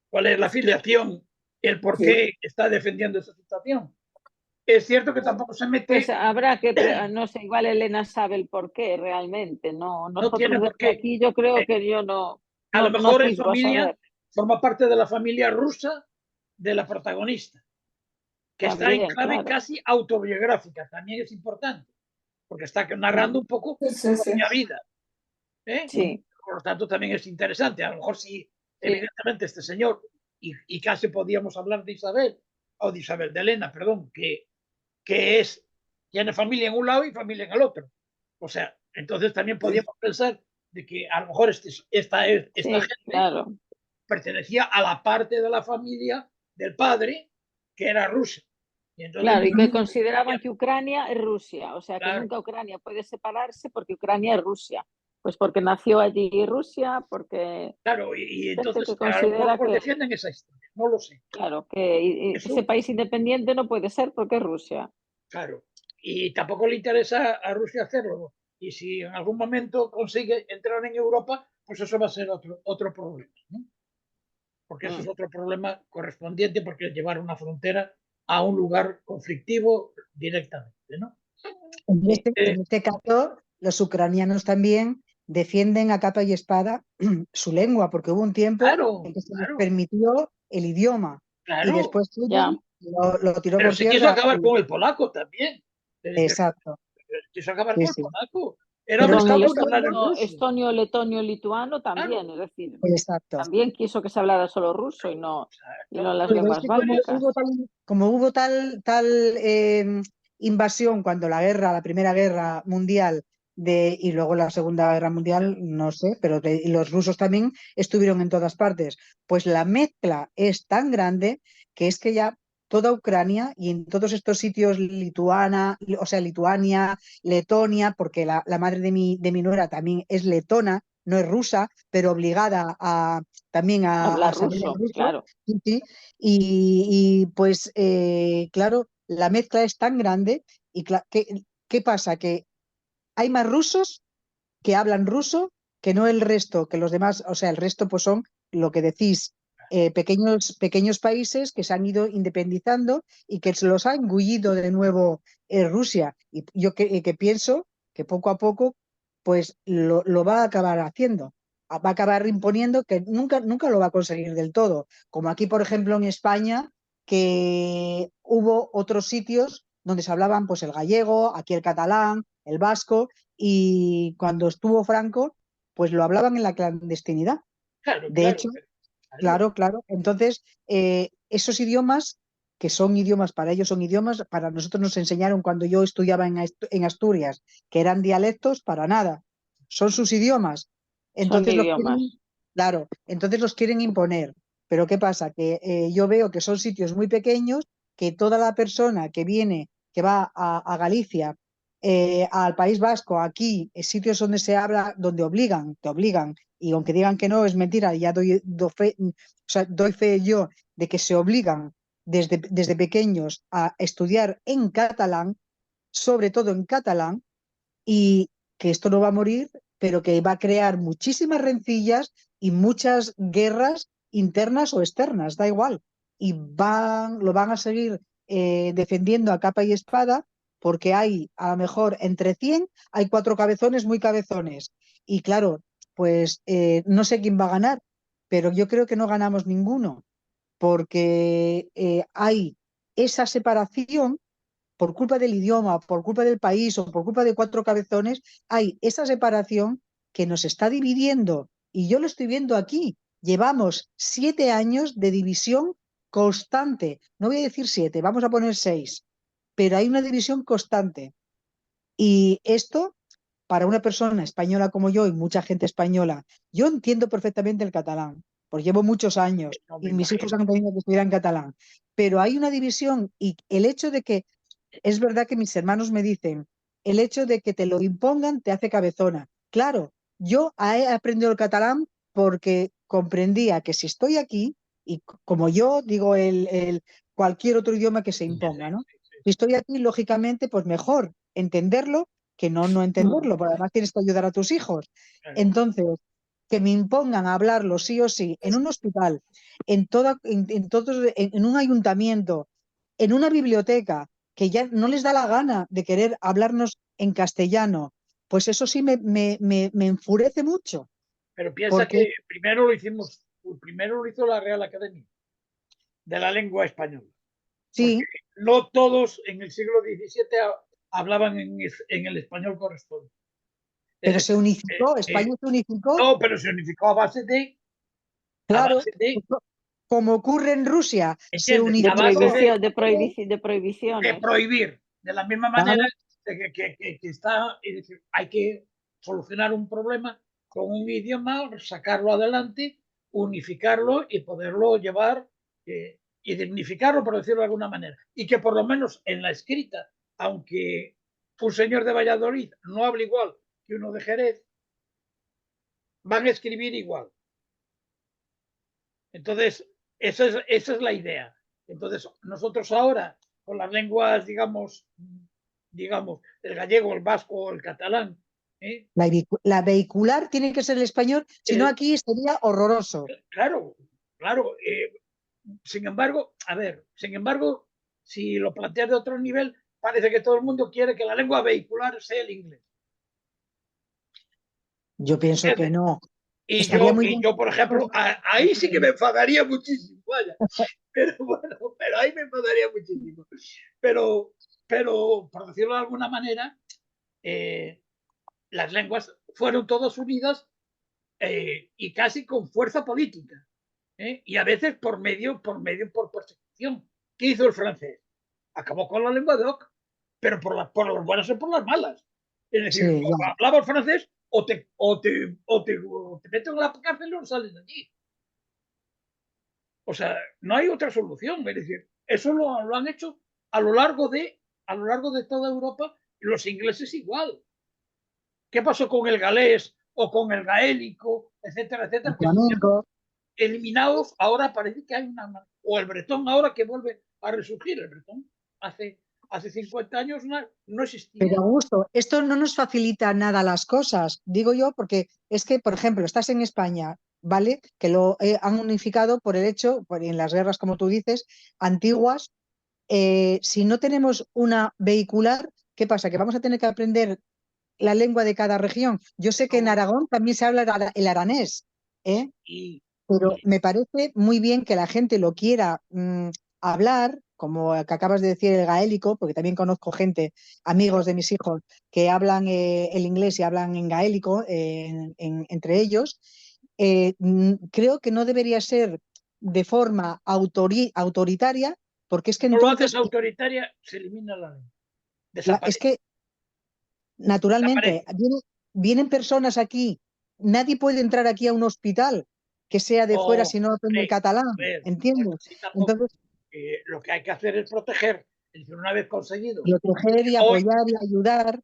cuál es la afiliación, el por qué está defendiendo esa situación. Es cierto que tampoco se mete. Pues habrá que, no sé, igual Elena sabe el por qué realmente, ¿no? No tiene Nosotros por qué. aquí yo creo que yo no, A lo no mejor es atisbo a familia, saber. forma parte de la familia rusa de la protagonista, que está en También, clave claro. casi autobiográfica, también es importante, porque está narrando un poco su propia vida. Sí, Por lo tanto, también es interesante. A lo mejor si, evidentemente, este señor, y casi podíamos hablar de Isabel, o de Isabel, de Elena, perdón, que tiene familia en un lado y familia en el otro. O sea, entonces también podíamos pensar de que a lo mejor esta gente claro. pertenecía a la parte de la familia del padre que era rusa. Y entonces, Claro, y que consideraban que Ucrania es Rusia, o sea, que claro, nunca Ucrania puede separarse porque Ucrania es Rusia. Pues porque nació allí Rusia, porque claro, y gente entonces que a lo considera mejor que, defienden esa historia, no lo sé. claro, que ese Eso, país independiente no puede ser porque es Rusia. claro. Y tampoco le interesa a Rusia hacerlo. Y si en algún momento consigue entrar en Europa, pues eso va a ser otro problema, ¿no? Porque eso es otro problema correspondiente, porque es llevar una frontera a un lugar conflictivo directamente, ¿no? En este caso, los ucranianos también defienden a capa y espada su lengua, porque hubo un tiempo Claro, en que se les claro, permitió el idioma y claro. después Ya. Putin lo tiró Pero por se quiso tierra. acabar con el polaco también. Exacto, Quiso acabar sí, con el sí. polaco. Era Y Pero muy con el cabrón hablar en estonio, ruso. estonio, letonio, lituano también, Claro, es decir, exacto. también quiso que se hablara solo ruso y no exacto. las Pero es lenguas que bálticas. como hubo tal invasión cuando la Primera Guerra Mundial y luego la Segunda Guerra Mundial, no sé, pero y los rusos también estuvieron en todas partes, pues la mezcla es tan grande que es que ya toda Ucrania y en todos estos sitios Lituania, Letonia, porque la madre de mi nuera también es letona, no es rusa, pero obligada también a Hablar saber el ruso, ruso. claro. Sí, sí. Pues, claro, la mezcla es tan grande y ¿qué pasa? Que hay más rusos que hablan ruso que no el resto, que los demás, o sea, el resto pues son lo que decís, pequeños países que se han ido independizando y que se los ha engullido de nuevo Rusia. Y yo que pienso que poco a poco pues lo va a acabar haciendo. Va a acabar imponiendo que nunca lo va a conseguir del todo. Como aquí, por ejemplo, en España, que hubo otros sitios donde se hablaban pues el gallego, aquí el catalán, el vasco, y cuando estuvo Franco, pues lo hablaban en la clandestinidad. Claro, De claro, hecho, claro. claro. Entonces, esos idiomas, que son idiomas, para ellos son idiomas, para nosotros nos enseñaron cuando yo estudiaba en Asturias, que eran dialectos, para nada. Son sus idiomas. Son Entonces los quieren, idiomas. claro, entonces los quieren imponer. Pero ¿qué pasa? Que yo veo que son sitios muy pequeños, que toda la persona que viene, que va a Galicia, al País Vasco, aquí, sitios donde se habla, donde te obligan, y aunque digan que no, es mentira, ya doy fe yo de que se obligan desde pequeños a estudiar en catalán, sobre todo en catalán, y que esto no va a morir, pero que va a crear muchísimas rencillas y muchas guerras internas o externas, da igual. Y lo van a seguir defendiendo a capa y espada porque hay, a lo mejor, entre 100, hay 4 cabezones muy cabezones. Y claro, pues no sé quién va a ganar, pero yo creo que no ganamos ninguno, porque hay esa separación por culpa del idioma, por culpa del país o por culpa de 4 cabezones, hay esa separación que nos está dividiendo. Y yo lo estoy viendo aquí. Llevamos 7 años de división constante. No voy a decir 7, vamos a poner 6, pero hay una división constante. Y esto, para una persona española como yo y mucha gente española, yo entiendo perfectamente el catalán, porque llevo muchos años No me y mis hijos imagino. han tenido que estudiar en catalán, pero hay una división y el hecho de que, es verdad que mis hermanos me dicen, el hecho de que te lo impongan te hace cabezona. Claro, yo he aprendido el catalán porque comprendía que si estoy aquí, y como yo digo cualquier otro idioma que se Sí, sí, imponga, ¿no? sí, sí, Si estoy aquí, lógicamente, pues mejor entenderlo que no entenderlo, porque además tienes que ayudar a tus hijos. claro. Entonces, que me impongan a hablarlo sí o sí en un hospital, en un ayuntamiento, en una biblioteca, que ya no les da la gana de querer hablarnos en castellano, pues eso sí me enfurece mucho, Pero piensa porque que primero lo hizo la Real Academia de la Lengua Española, porque sí, no todos en el siglo XVII hablaban en el español correspondiente. Es pero se decir, unificó, España se unificó, no, pero se unificó a claro, base de, como ocurre en Rusia, se ¿entiendes? De A base unificó, prohibición, de de prohibiciones. prohibir, de la misma manera claro, de que está, es decir, hay que solucionar un problema con un idioma, sacarlo adelante, unificarlo y poderlo llevar y dignificarlo, por decirlo de alguna manera. Y que por lo menos en la escrita, aunque un señor de Valladolid no hable igual que uno de Jerez, van a escribir igual. Entonces, esa es la idea. Entonces, nosotros ahora, con las lenguas, digamos, el gallego, el vasco o el catalán, ¿eh? la vehicular tiene que ser el español, si no Eh, aquí sería horroroso. claro, claro. Sin embargo, a ver, sin embargo, si lo planteas de otro nivel, parece que todo el mundo quiere que la lengua vehicular sea el inglés. Yo pienso que ¿Entiendes? no. Y Estaría yo, muy y bien. yo, por ejemplo, ahí sí que me enfadaría muchísimo, vaya. Pero bueno, pero ahí me enfadaría muchísimo. Pero, pero por decirlo de alguna manera, eh, las lenguas fueron todas unidas y casi con fuerza política. Y a veces por persecución. ¿Qué hizo el francés? Acabó con la lengua de Oc, pero por las buenas y por las malas. Es decir, Sí, ya. o hablabas francés o te meten en la cárcel y no sales de allí. O sea, no hay otra solución. Es decir, eso lo han hecho a lo largo de toda Europa y los ingleses igual. ¿Qué pasó con el galés o con el gaélico, etcétera, El etcétera? Que estuvieron flamenco. eliminados. Ahora parece que hay una. O el bretón ahora que vuelve a resurgir. El bretón hace 50 años no Pero existía. Augusto, esto no nos facilita nada las cosas, digo yo, porque es que, por ejemplo, estás en España, ¿vale? Que lo han unificado por el hecho, en las guerras, como tú dices, antiguas. Si no tenemos una vehicular, ¿qué pasa? Que vamos a tener que aprender la lengua de cada región. Yo sé que en No, Aragón también se habla el aranés, ¿eh? y, Pero y me parece muy bien que la gente lo quiera hablar, como que acabas de decir el gaélico, porque también conozco gente, amigos de mis hijos, que hablan el inglés y hablan en gaélico entre ellos. Creo que no debería ser de forma autoritaria, porque es que no lo haces entonces, autoritaria, se elimina la ley. es Desaparece. que naturalmente Desaparece. vienen personas aquí, nadie puede entrar aquí a un hospital que sea de fuera No, si no aprende el hombre, catalán, a ver, no es ¿entiendes? así tampoco. Entonces, Lo que hay que hacer es proteger. Es decir, una vez conseguido. proteger y Hoy, apoyar y ayudar,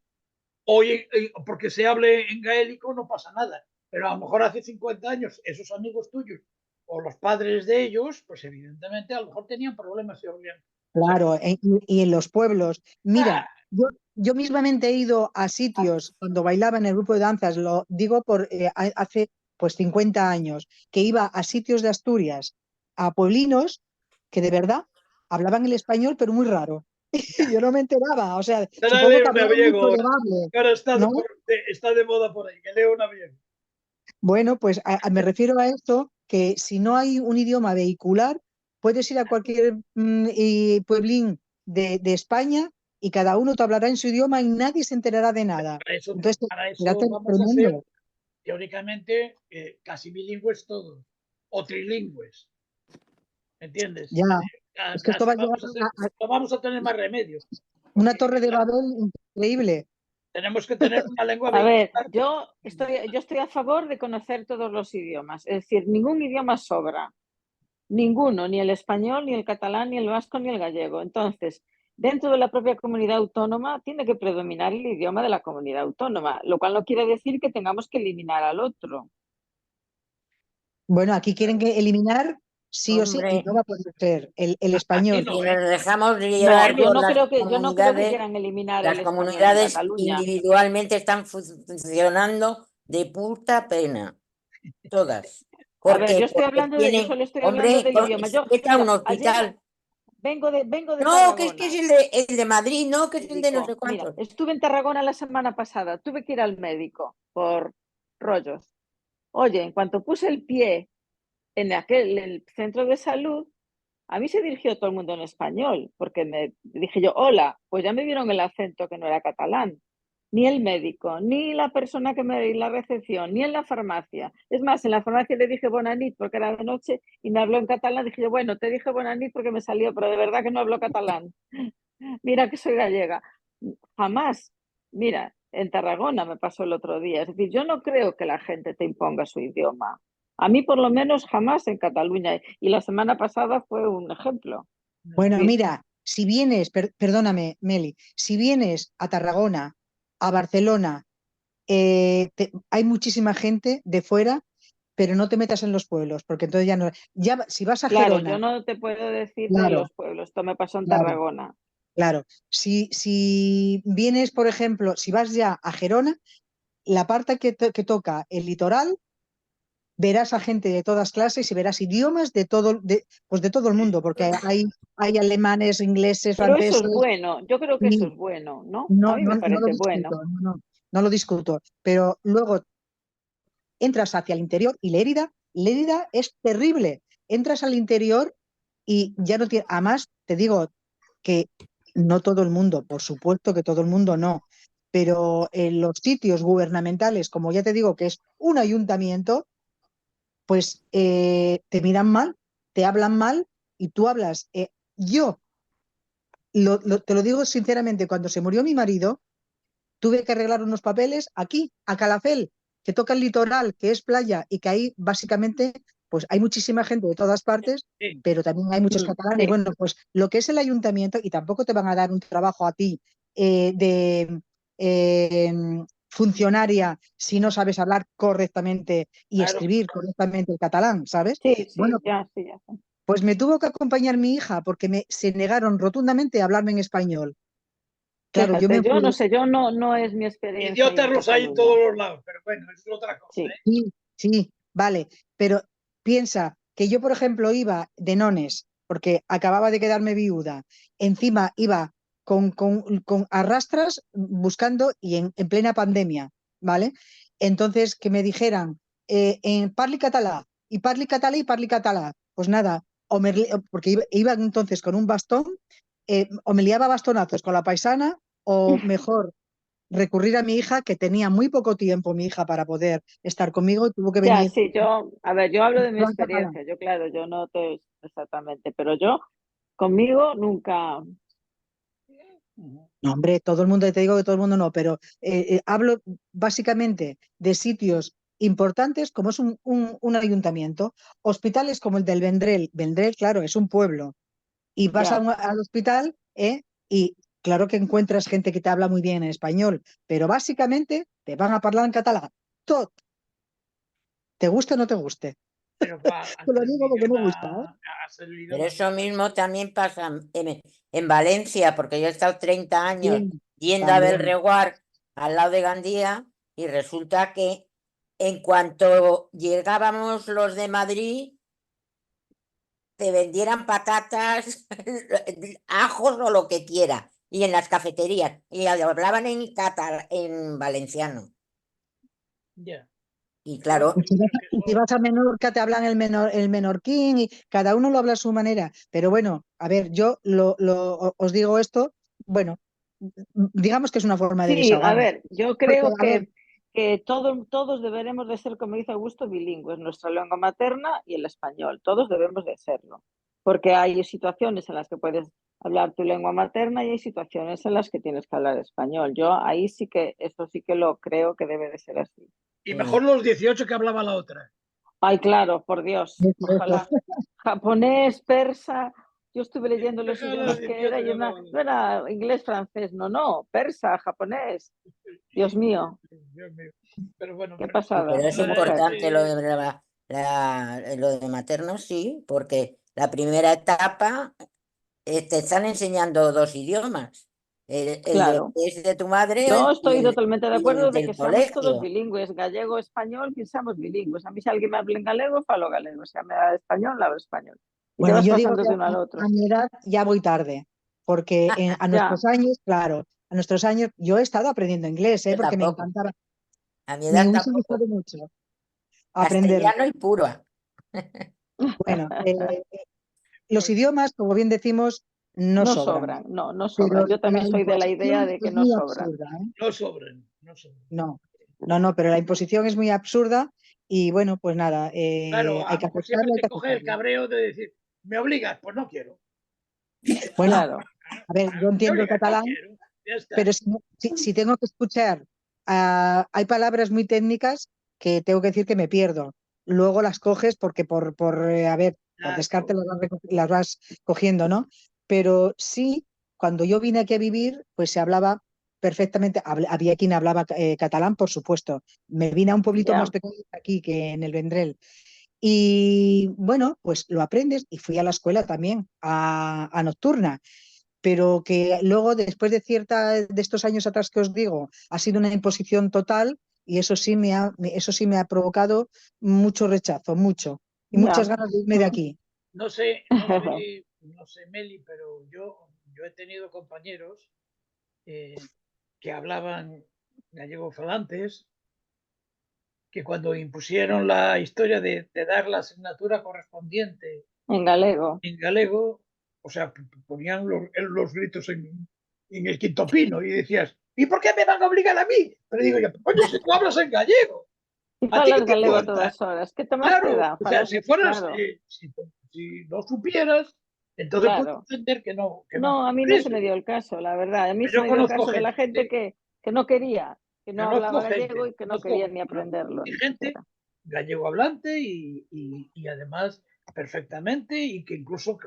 hoy, porque se hable en gaélico no pasa nada. Pero a lo mejor hace 50 años esos amigos tuyos o los padres de ellos, pues evidentemente a lo mejor tenían problemas si hablaban. O sea, claro, y en los pueblos. Mira, ah, yo mismamente he ido a sitios cuando bailaba en el grupo de danzas, lo digo por hace pues 50 años, que iba a sitios de Asturias, a pueblinos que de verdad hablaban el español, pero muy raro. Yo no me enteraba, o sea, Será supongo que de un habrá aviego mucho ahora. debate, Ahora ¿no? está de moda por ahí, que leo un avión. Bueno, pues me refiero a esto, que si no hay un idioma vehicular, puedes ir a cualquier pueblín de España y cada uno te hablará en su idioma y nadie se enterará de nada. Entonces, Para será eso vamos a ser, tremendo. teóricamente, casi bilingües todos, o trilingües, ¿entiendes? Ya, es que esto va Casi a llegar a no vamos a tener más remedio, una porque torre de claro, Babel increíble. tenemos que tener una lengua A ver, vehicular. yo estoy a favor de conocer todos los idiomas. Es decir, ningún idioma sobra. Ninguno, ni el español, ni el catalán, ni el vasco, ni el gallego. Entonces, dentro de la propia comunidad autónoma tiene que predominar el idioma de la comunidad autónoma, lo cual no quiere decir que tengamos que eliminar al otro. Bueno, aquí quieren que eliminar sí o sí, y Hombre, no va a poder ser el Aquí español. no, si nos dejamos No, llevar yo por no creo que comunidades, quieran eliminar el las español en comunidades Cataluña. individualmente están funcionando de puta pena, todas. A ver, Porque yo tienen, solo estoy hablando hombre, del idioma. Yo, vete a un mira, ayer hospital. vengo de No, que es Tarragona. el de Madrid, no, que es el de no sé Mira, cuántos. estuve en Tarragona la semana pasada, tuve que ir al médico por rollos. Oye, en cuanto puse el pie en el centro de salud, a mí se dirigió todo el mundo en español, porque me dije yo, hola, pues ya me vieron el acento que no era catalán. Ni el médico, ni la persona que me dio la recepción, ni en la farmacia. Es más, en la farmacia le dije buena nit porque era de noche y me habló en catalán. Dije yo, bueno, te dije buena nit porque me salió, pero de verdad que no hablo catalán. Mira que soy gallega. Jamás. Mira, en Tarragona me pasó el otro día. Es decir, yo no creo que la gente te imponga su idioma. A mí, por lo menos, jamás en Cataluña. Y la semana pasada fue un ejemplo. Bueno, mira, si vienes, perdóname, Meli, si vienes a Tarragona, a Barcelona, hay muchísima gente de fuera, pero no te metas en los pueblos, porque entonces ya no. Ya, si vas a Claro, yo Gerona, no te puedo decir de claro, los pueblos. Esto me pasó en claro, Tarragona. claro. Si vienes, por ejemplo, si vas ya a Gerona, la parte que toca el litoral, verás a gente de todas clases y verás idiomas pues de todo el mundo, porque hay alemanes, ingleses, Pero eso franceses. es bueno. Yo creo que eso Y es bueno, ¿no? A no, mí no, me no lo parece discuto, bueno. no lo discuto. Pero luego entras hacia el interior y Lérida es terrible. Entras al interior y ya no tiene. Además, te digo que no todo el mundo, por supuesto que todo el mundo no, pero en los sitios gubernamentales, como ya te digo que es un ayuntamiento, pues te miran mal, te hablan mal y tú hablas. Yo te lo digo sinceramente, cuando se murió mi marido, tuve que arreglar unos papeles aquí, a Calafell, que toca el litoral, que es playa y que ahí básicamente pues hay muchísima gente de todas partes, Sí, pero también hay muchos catalanes. Sí. Bueno, pues lo que es el ayuntamiento, y tampoco te van a dar un trabajo a ti de funcionaria si no sabes hablar correctamente y claro. escribir correctamente el catalán, ¿sabes? Sí, Bueno, sí, ya sé. pues me tuvo que acompañar mi hija porque se negaron rotundamente a hablarme en español. Claro, yo Fíjate, me yo no fui. sé, no es mi experiencia ahí Idiotas en los hay en todos Cataluña. los lados, pero bueno, es otra cosa, Sí. ¿eh? Sí, sí, vale, pero piensa que yo, por ejemplo, iba de nones, porque acababa de quedarme viuda, encima iba con arrastras buscando y en plena pandemia, ¿vale? Entonces, que me dijeran, en parli català, pues nada, porque iba entonces con un bastón, o me liaba bastonazos con la paisana, o mejor recurrir a mi hija, que tenía muy poco tiempo mi hija para poder estar conmigo y tuvo que Ya, venir sí, a ver, yo hablo de mi en catalán. experiencia, yo claro, yo no te exactamente, pero yo conmigo nunca, No, hombre, todo el mundo, te digo que todo el mundo no, pero hablo básicamente de sitios importantes como es un ayuntamiento, hospitales como el del Vendrell. Vendrell, claro, es un pueblo. Y vas ya. al hospital y claro que encuentras gente que te habla muy bien en español, pero básicamente te van a hablar en catalán. Tot, te guste o no te guste. Pero Te lo digo porque me gusta, ¿eh? a ser el Pero idioma eso principal. mismo también pasa en Valencia, porque yo he estado 30 años Sí, yendo a también. Belreguard al lado de Gandía y resulta que en cuanto llegábamos los de Madrid, te vendieran patatas, ajos o lo que quiera, y en las cafeterías, y hablaban en valenciano. Ya. Y claro, Y si vas, Pero que y si eso- vas a Menorca te hablan el menorquín y cada uno lo habla a su manera. Pero bueno, a ver, yo os digo esto, bueno, digamos que es una forma de Sí, a desahogarme. ver, yo Porque, creo a ver, que todos deberemos de ser, como dice Augusto, bilingües, nuestra lengua materna y el español. Todos debemos de serlo. Porque hay situaciones en las que puedes hablar tu lengua materna y hay situaciones en las que tienes que hablar español. Yo ahí sí que, eso sí que lo creo que debe de ser así. Y mejor los 18 que hablaba la otra. Ay, claro, por Dios, eso. ojalá. Japonés, persa, yo estuve leyendo los Déjalo los idiomas que era 18 y que hablaba la no otra. era inglés, francés, no, persa, japonés. Dios mío, Dios mío. Pero bueno, qué sí, pasada pero es esa mujer. importante lo de lo de materno, sí, porque la primera etapa te están enseñando dos idiomas, Claro, que es de tu madre yo estoy totalmente de y el acuerdo de que del seamos todos colegio. bilingües, gallego, español, que seamos bilingües. A mí si alguien me habla en galego, falo galego, si me da español, hablo español. Y te Bueno, vas yo digo pasando que de uno al a otro. mi edad ya voy tarde, porque a Ya, nuestros años, claro, a nuestros años, yo he estado aprendiendo inglés, Yo porque me tampoco, encantaba, a mi me edad hubiese tampoco. gustado mucho aprender. Castellano y puro. Bueno, los idiomas, como bien decimos, no no sobran, sobran, no pero sobran. Yo la también soy de la idea imposición de que es no muy sobran. absurda, ¿eh? No sobran, no sobran. No, no, pero la imposición es muy absurda y bueno, pues nada, Claro, a hay lo que mejor siempre aceptarlo, hay te que coge el aceptarlo. cabreo de decir, me obligas, pues no quiero. Bueno, Claro, a ver, yo Me entiendo el obligas, no catalán, quiero. Ya está. pero si tengo que escuchar, hay palabras muy técnicas que tengo que decir que me pierdo. Luego las coges porque a ver, por descarte Claro. las vas cogiendo, ¿no? Pero sí, cuando yo vine aquí a vivir, pues se hablaba perfectamente, había quien hablaba catalán, por supuesto. Me vine a un pueblito más ya, pequeño que aquí, que en el Vendrell. Y bueno, pues lo aprendes y fui a la escuela también, a nocturna, pero que luego, después de estos años atrás que os digo, ha sido una imposición total y eso sí me ha provocado mucho rechazo, mucho, y muchas ya. ganas de irme de aquí. No sé, Meli, pero yo he tenido compañeros eh, que hablaban gallego falantes, que cuando impusieron la historia de dar la asignatura correspondiente En galego. en galego, o sea, ponían los gritos en el quinto pino y decías, ¿y por qué me van a obligar a mí? Pero digo yo, coño, si tú hablas en gallego, Y ¿a ti qué falas te galego a importa? todas horas. ¿Qué más te Claro, da? o sea, Falas, si fueras, claro, si no supieras, entonces puedo claro. entender que no No, a mí por no se eso. me dio el caso, la verdad. A mí se Yo me dio el conozco caso de la gente gente, que no quería, que no hablaba gallego y que no conozco quería ni aprenderlo, ni gente siquiera. gallego hablante y además perfectamente y que incluso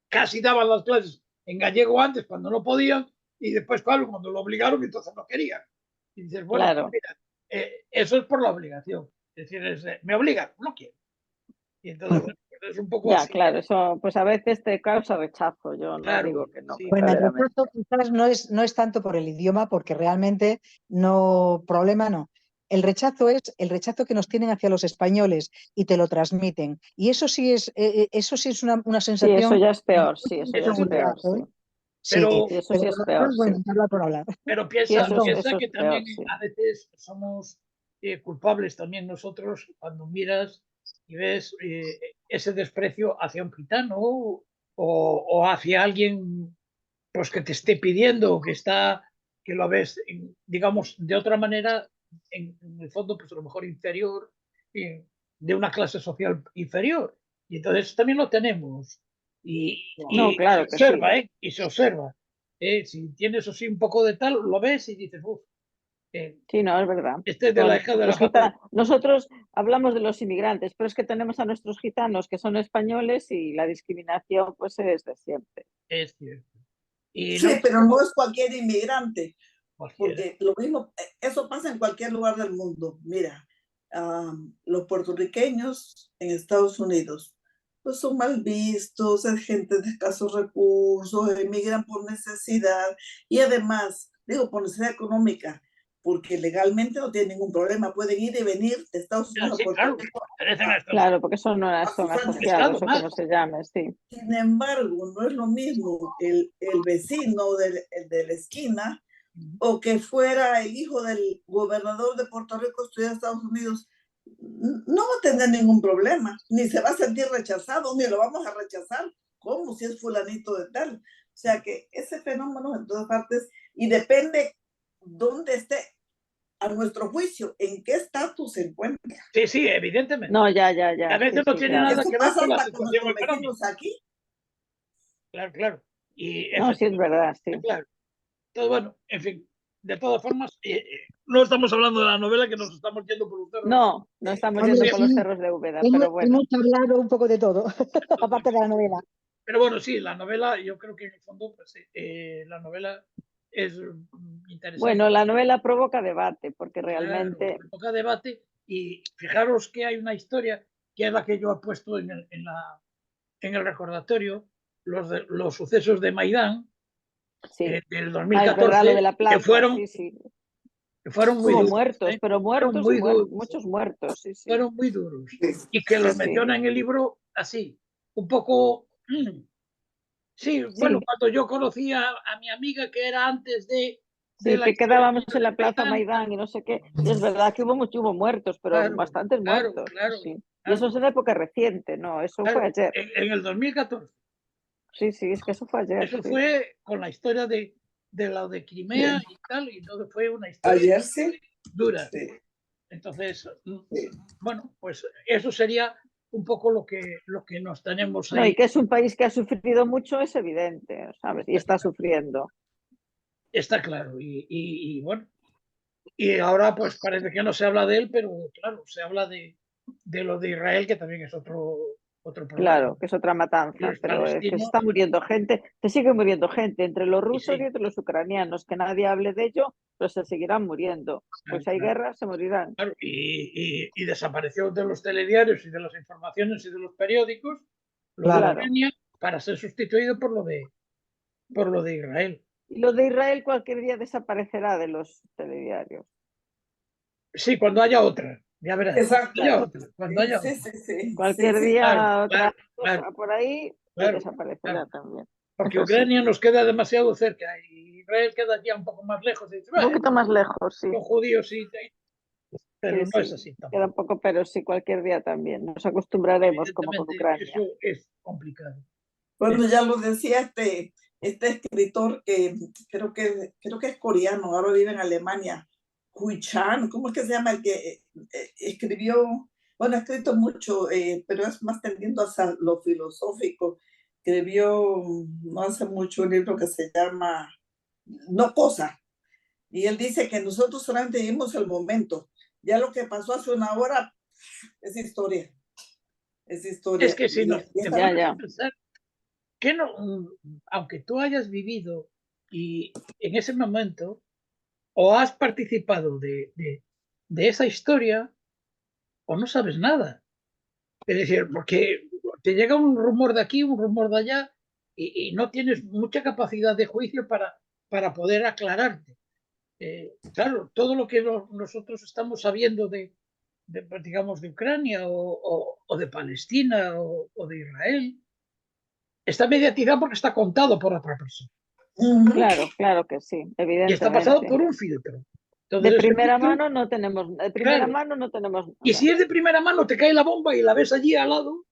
casi daban las clases en gallego antes cuando no podían y después, claro, cuando lo obligaron, entonces no querían. Y dices, bueno, pues Claro, mira, eso es por la obligación. Es decir, me obligan, no quiero. Y entonces, bueno, pues es un poco ya, así. claro, eso pues a veces te causa rechazo. Yo no Claro, digo que no, sí, Bueno, el verdaderamente. rechazo quizás no es tanto por el idioma, porque realmente no, problema no. El rechazo es el rechazo que nos tienen hacia los españoles y te lo transmiten. Y eso sí es una Sí, eso sensación ya es de peor, mucha sí, eso ya eso es sí, inseguridad, peor, sí. ¿eh? Sí, pero, Sí, eso pero sí por es lo peor, demás, sí. bueno, hablar por hablar. pero Sí, Perdón. piensa eso que es también peor, sí. a veces somos culpables también nosotros cuando miras y ves ese desprecio hacia un gitano o hacia alguien pues que te esté pidiendo, que lo ves, digamos, de otra manera, en el fondo, pues a lo mejor inferior, de una clase social inferior. Y entonces también lo tenemos. No, Y se claro que sí. observa, ¿eh? Y se observa. Si tienes así un poco de tal, lo ves y dices, uff, Sí, no, es verdad. este es de la Con hija de la los pata de... nosotros hablamos de los inmigrantes, pero es que tenemos a nuestros gitanos que son españoles y la discriminación pues es de siempre. Es cierto. Y Sí, no sé pero no cómo es cualquier inmigrante, cualquiera. porque lo mismo, eso pasa en cualquier lugar del mundo. Mira, los puertorriqueños en Estados Unidos, pues son mal vistos, es gente de escasos recursos, emigran por necesidad y además, digo, por necesidad económica, porque legalmente no tienen ningún problema, pueden ir y venir de Estados Unidos a Sí, Puerto claro, Rico. pertenecen a Estados Claro, porque son sus asociados, Estado o más. como se llame, sí. Sin embargo, no es lo mismo el vecino de la esquina o que fuera el hijo del gobernador de Puerto Rico estudiar en Estados Unidos. No va a tener ningún problema, ni se va a sentir rechazado, ni lo vamos a rechazar, como si es fulanito de tal. O sea que ese fenómeno en todas partes, y depende dónde esté, a nuestro juicio, en qué estatus se encuentra. Sí, sí, evidentemente. No, ya. A veces sí, no tiene claro. nada Eso que ver pasa con la hasta con situación nuestros económica. vecinos aquí. Claro, claro. Y No, sí es verdad, sí. claro. Entonces, bueno, en fin, de todas formas, no estamos hablando de la novela, que nos estamos yendo por un cerro. No estamos Hombre, yendo por los sí, cerros de Úbeda, pero bueno. hemos hablado un poco de todo, aparte de la novela. Pero bueno, sí, la novela, yo creo que en el fondo, pues, la novela es interesante. Bueno, la novela provoca debate, porque Claro, realmente... provoca debate, y fijaros que hay una historia, que es la que yo he puesto en el recordatorio, los sucesos de Maidán, Sí. del Es 2014, verdad, lo de la plaza, que fueron sí. muy Hubo duros. muertos, pero Fueron muy duros. muchos muertos, sí. Fueron muy duros. Y que los Sí. menciona en el libro así, un poco... Sí, bueno, cuando yo conocí a mi amiga, que era antes de Sí, la que historia quedábamos de en la plaza Maidán y no sé qué. Y es verdad que hubo muertos, pero Claro, bastantes claro, muertos. claro, Sí. Y claro. eso es en época reciente, ¿no? Eso Claro, fue ayer. en el 2014. Sí, es que eso fue ayer. Eso sí. fue con la historia de lo de Crimea y tal, y entonces fue una historia Ayer sí. dura. Sí. Entonces, Sí. bueno, pues eso sería un poco lo que nos tenemos No, ahí. y que es un país que ha sufrido mucho, es evidente, ¿sabes? Y está sufriendo. Está claro. Y bueno, y ahora pues parece que no se habla de él, pero claro, se habla de lo de Israel, que también es otro problema. Claro, que es otra matanza, Los pero es que se palestinos, está muriendo gente, se sigue muriendo gente entre los rusos sí. y entre los ucranianos, que nadie hable de ello, pero se seguirán muriendo. Pues si hay Claro. guerra, se morirán. Claro, y desapareció de los telediarios y de las informaciones y de los periódicos lo de Claro. Ucrania, para ser sustituido por lo de Israel. Y lo de Israel cualquier día desaparecerá de los telediarios. Sí, cuando haya otra, ya verás. Exacto. Cuando haya otra. Sí. Cualquier Sí. día Claro, otra claro, cosa por ahí claro, y desaparecerá claro. también. Porque Eso sí. Ucrania nos queda demasiado cerca y Israel queda ya un poco más lejos. Y dice, Un poquito más lejos, sí. los judíos sí, pero Sí, no es así tampoco. Queda un poco, pero sí, cualquier día también. Nos acostumbraremos como con Evidentemente, Ucrania. eso es complicado. Bueno, ya lo decía este escritor que creo que es coreano, ahora vive en Alemania, Hui Chan, ¿cómo es que se llama? El que escribió, bueno, ha escrito mucho, pero es más tendiendo hacia lo filosófico. Escribió no hace mucho un libro que se llama No Cosa, y él dice que nosotros solamente vivimos el momento, ya lo que pasó hace una hora es historia. Es historia. Es que si nos Ya. pensar que no, aunque tú hayas vivido y en ese momento o has participado de esa historia o no sabes nada. Es decir, porque te llega un rumor de aquí, un rumor de allá, y no tienes mucha capacidad de juicio para poder aclararte. Claro, todo lo que nosotros estamos sabiendo pues, digamos, de Ucrania o de Palestina o de Israel, está mediatizado porque está contado por otra persona. Claro que sí, evidentemente. Y está pasado por un filtro. Entonces, de ese primera filtro, mano no tenemos, nada. Y si es de primera mano, te cae la bomba y la ves allí al lado,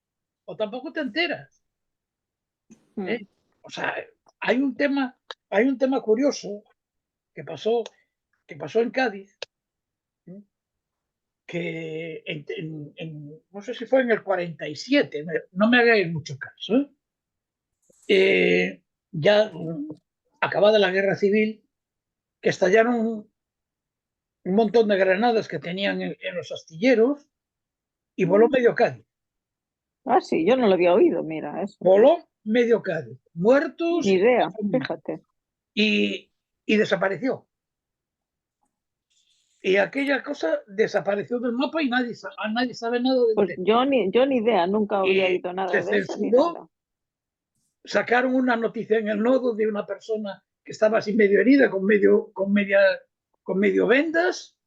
o tampoco te enteras. O sea, hay un tema curioso que pasó en Cádiz, que no sé si fue en el 47, no me hagáis mucho caso. Ya acabada la guerra civil, que estallaron un montón de granadas que tenían en los astilleros y voló medio Cádiz. Ah, sí, yo no lo había oído, mira, eso. Voló medio Cádiz, muertos. Ni idea, fíjate. Y desapareció. Y aquella cosa desapareció del mapa y nadie sabe nada del Pues tema. yo ni idea, nunca había oído nada Se de eso ni censuró. nada. Sacaron una noticia en el nodo de una persona que estaba así medio herida, con media con medio vendas,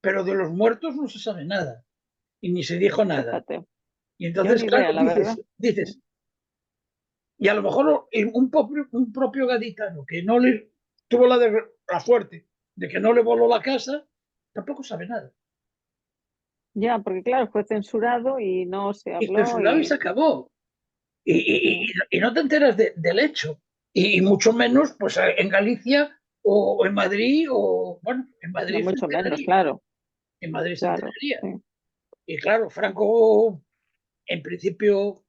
pero de los muertos no se sabe nada. Y ni se dijo nada. Fíjate. Y entonces, Yo ni claro, idea, la verdad. dices, y a lo mejor un propio gaditano que no le tuvo la suerte de que no le voló la casa, tampoco sabe nada. Ya, porque claro, fue censurado y no se Y habló censurado y se acabó. Y no te enteras del hecho. Y mucho menos pues en Galicia o en Madrid, o bueno, en no Madrid se mucho menos, enteraría. claro, En Madrid se claro. enteraría. Sí. Y claro, Franco en principio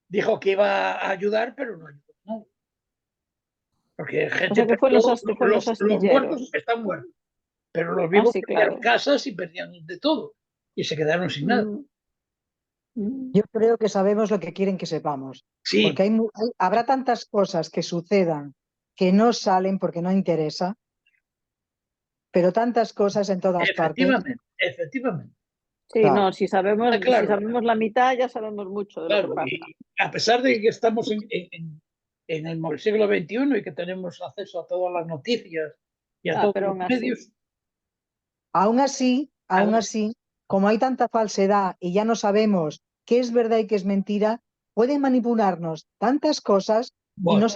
dijo que iba a ayudar, pero no ayudó a nadie. Porque O gente sea que fue fue en los los muertos astilleros. están muertos, pero los Ah, vivos sí, perdieron claro. casas y perdían de todo. Y se quedaron sin nada. Mm, mm. Yo creo que sabemos lo que quieren que sepamos, porque Sí, habrá tantas cosas que sucedan que no salen porque no interesa, pero tantas cosas en todas partes. efectivamente, efectivamente. Sí, Claro, no, si sabemos, Ah, si claro, sabemos la mitad, ya sabemos mucho de lo que claro. pasa. Y a pesar de que estamos en el siglo XXI y que tenemos acceso a todas las noticias y a Ah, todos pero los aún así. medios, aún así, como hay tanta falsedad y ya no sabemos qué es verdad y qué es mentira, pueden manipularnos tantas cosas y bueno,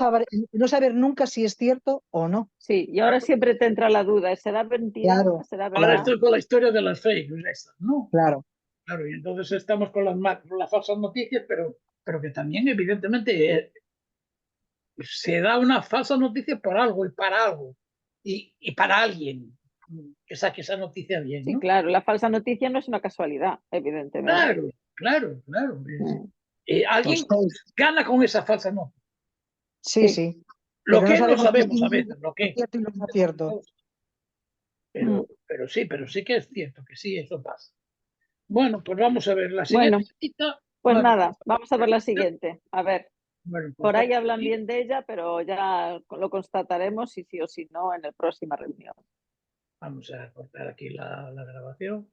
no saber nunca si es cierto o no. Sí, y ahora siempre te entra la duda, ¿será mentira? Claro, ¿Será ahora verdad? claro, estoy con la historia de las fake news estas, ¿no? claro. Claro, y entonces estamos con con las falsas noticias, pero que también evidentemente se da una falsa noticia por algo y para algo y para alguien que saque esa noticia bien, Sí, ¿no? claro, la falsa noticia no es una casualidad, evidentemente. Claro, claro, claro. Mm, Alguien Pues, gana con esa falsa noticia. sí, sí. sí, Lo pero no que no sabemos sabemos a distinguir veces, lo lo que. cierto y lo no cierto. Mm. Pero sí que es cierto que sí, eso pasa. Bueno, pues vamos a ver la Bueno, siguiente cita. pues Bueno, nada, vamos a ver la siguiente. A ver, bueno, pues por ahí vamos hablan aquí. bien de ella, pero ya lo constataremos si sí o si no en la próxima reunión. Vamos a cortar aquí la grabación.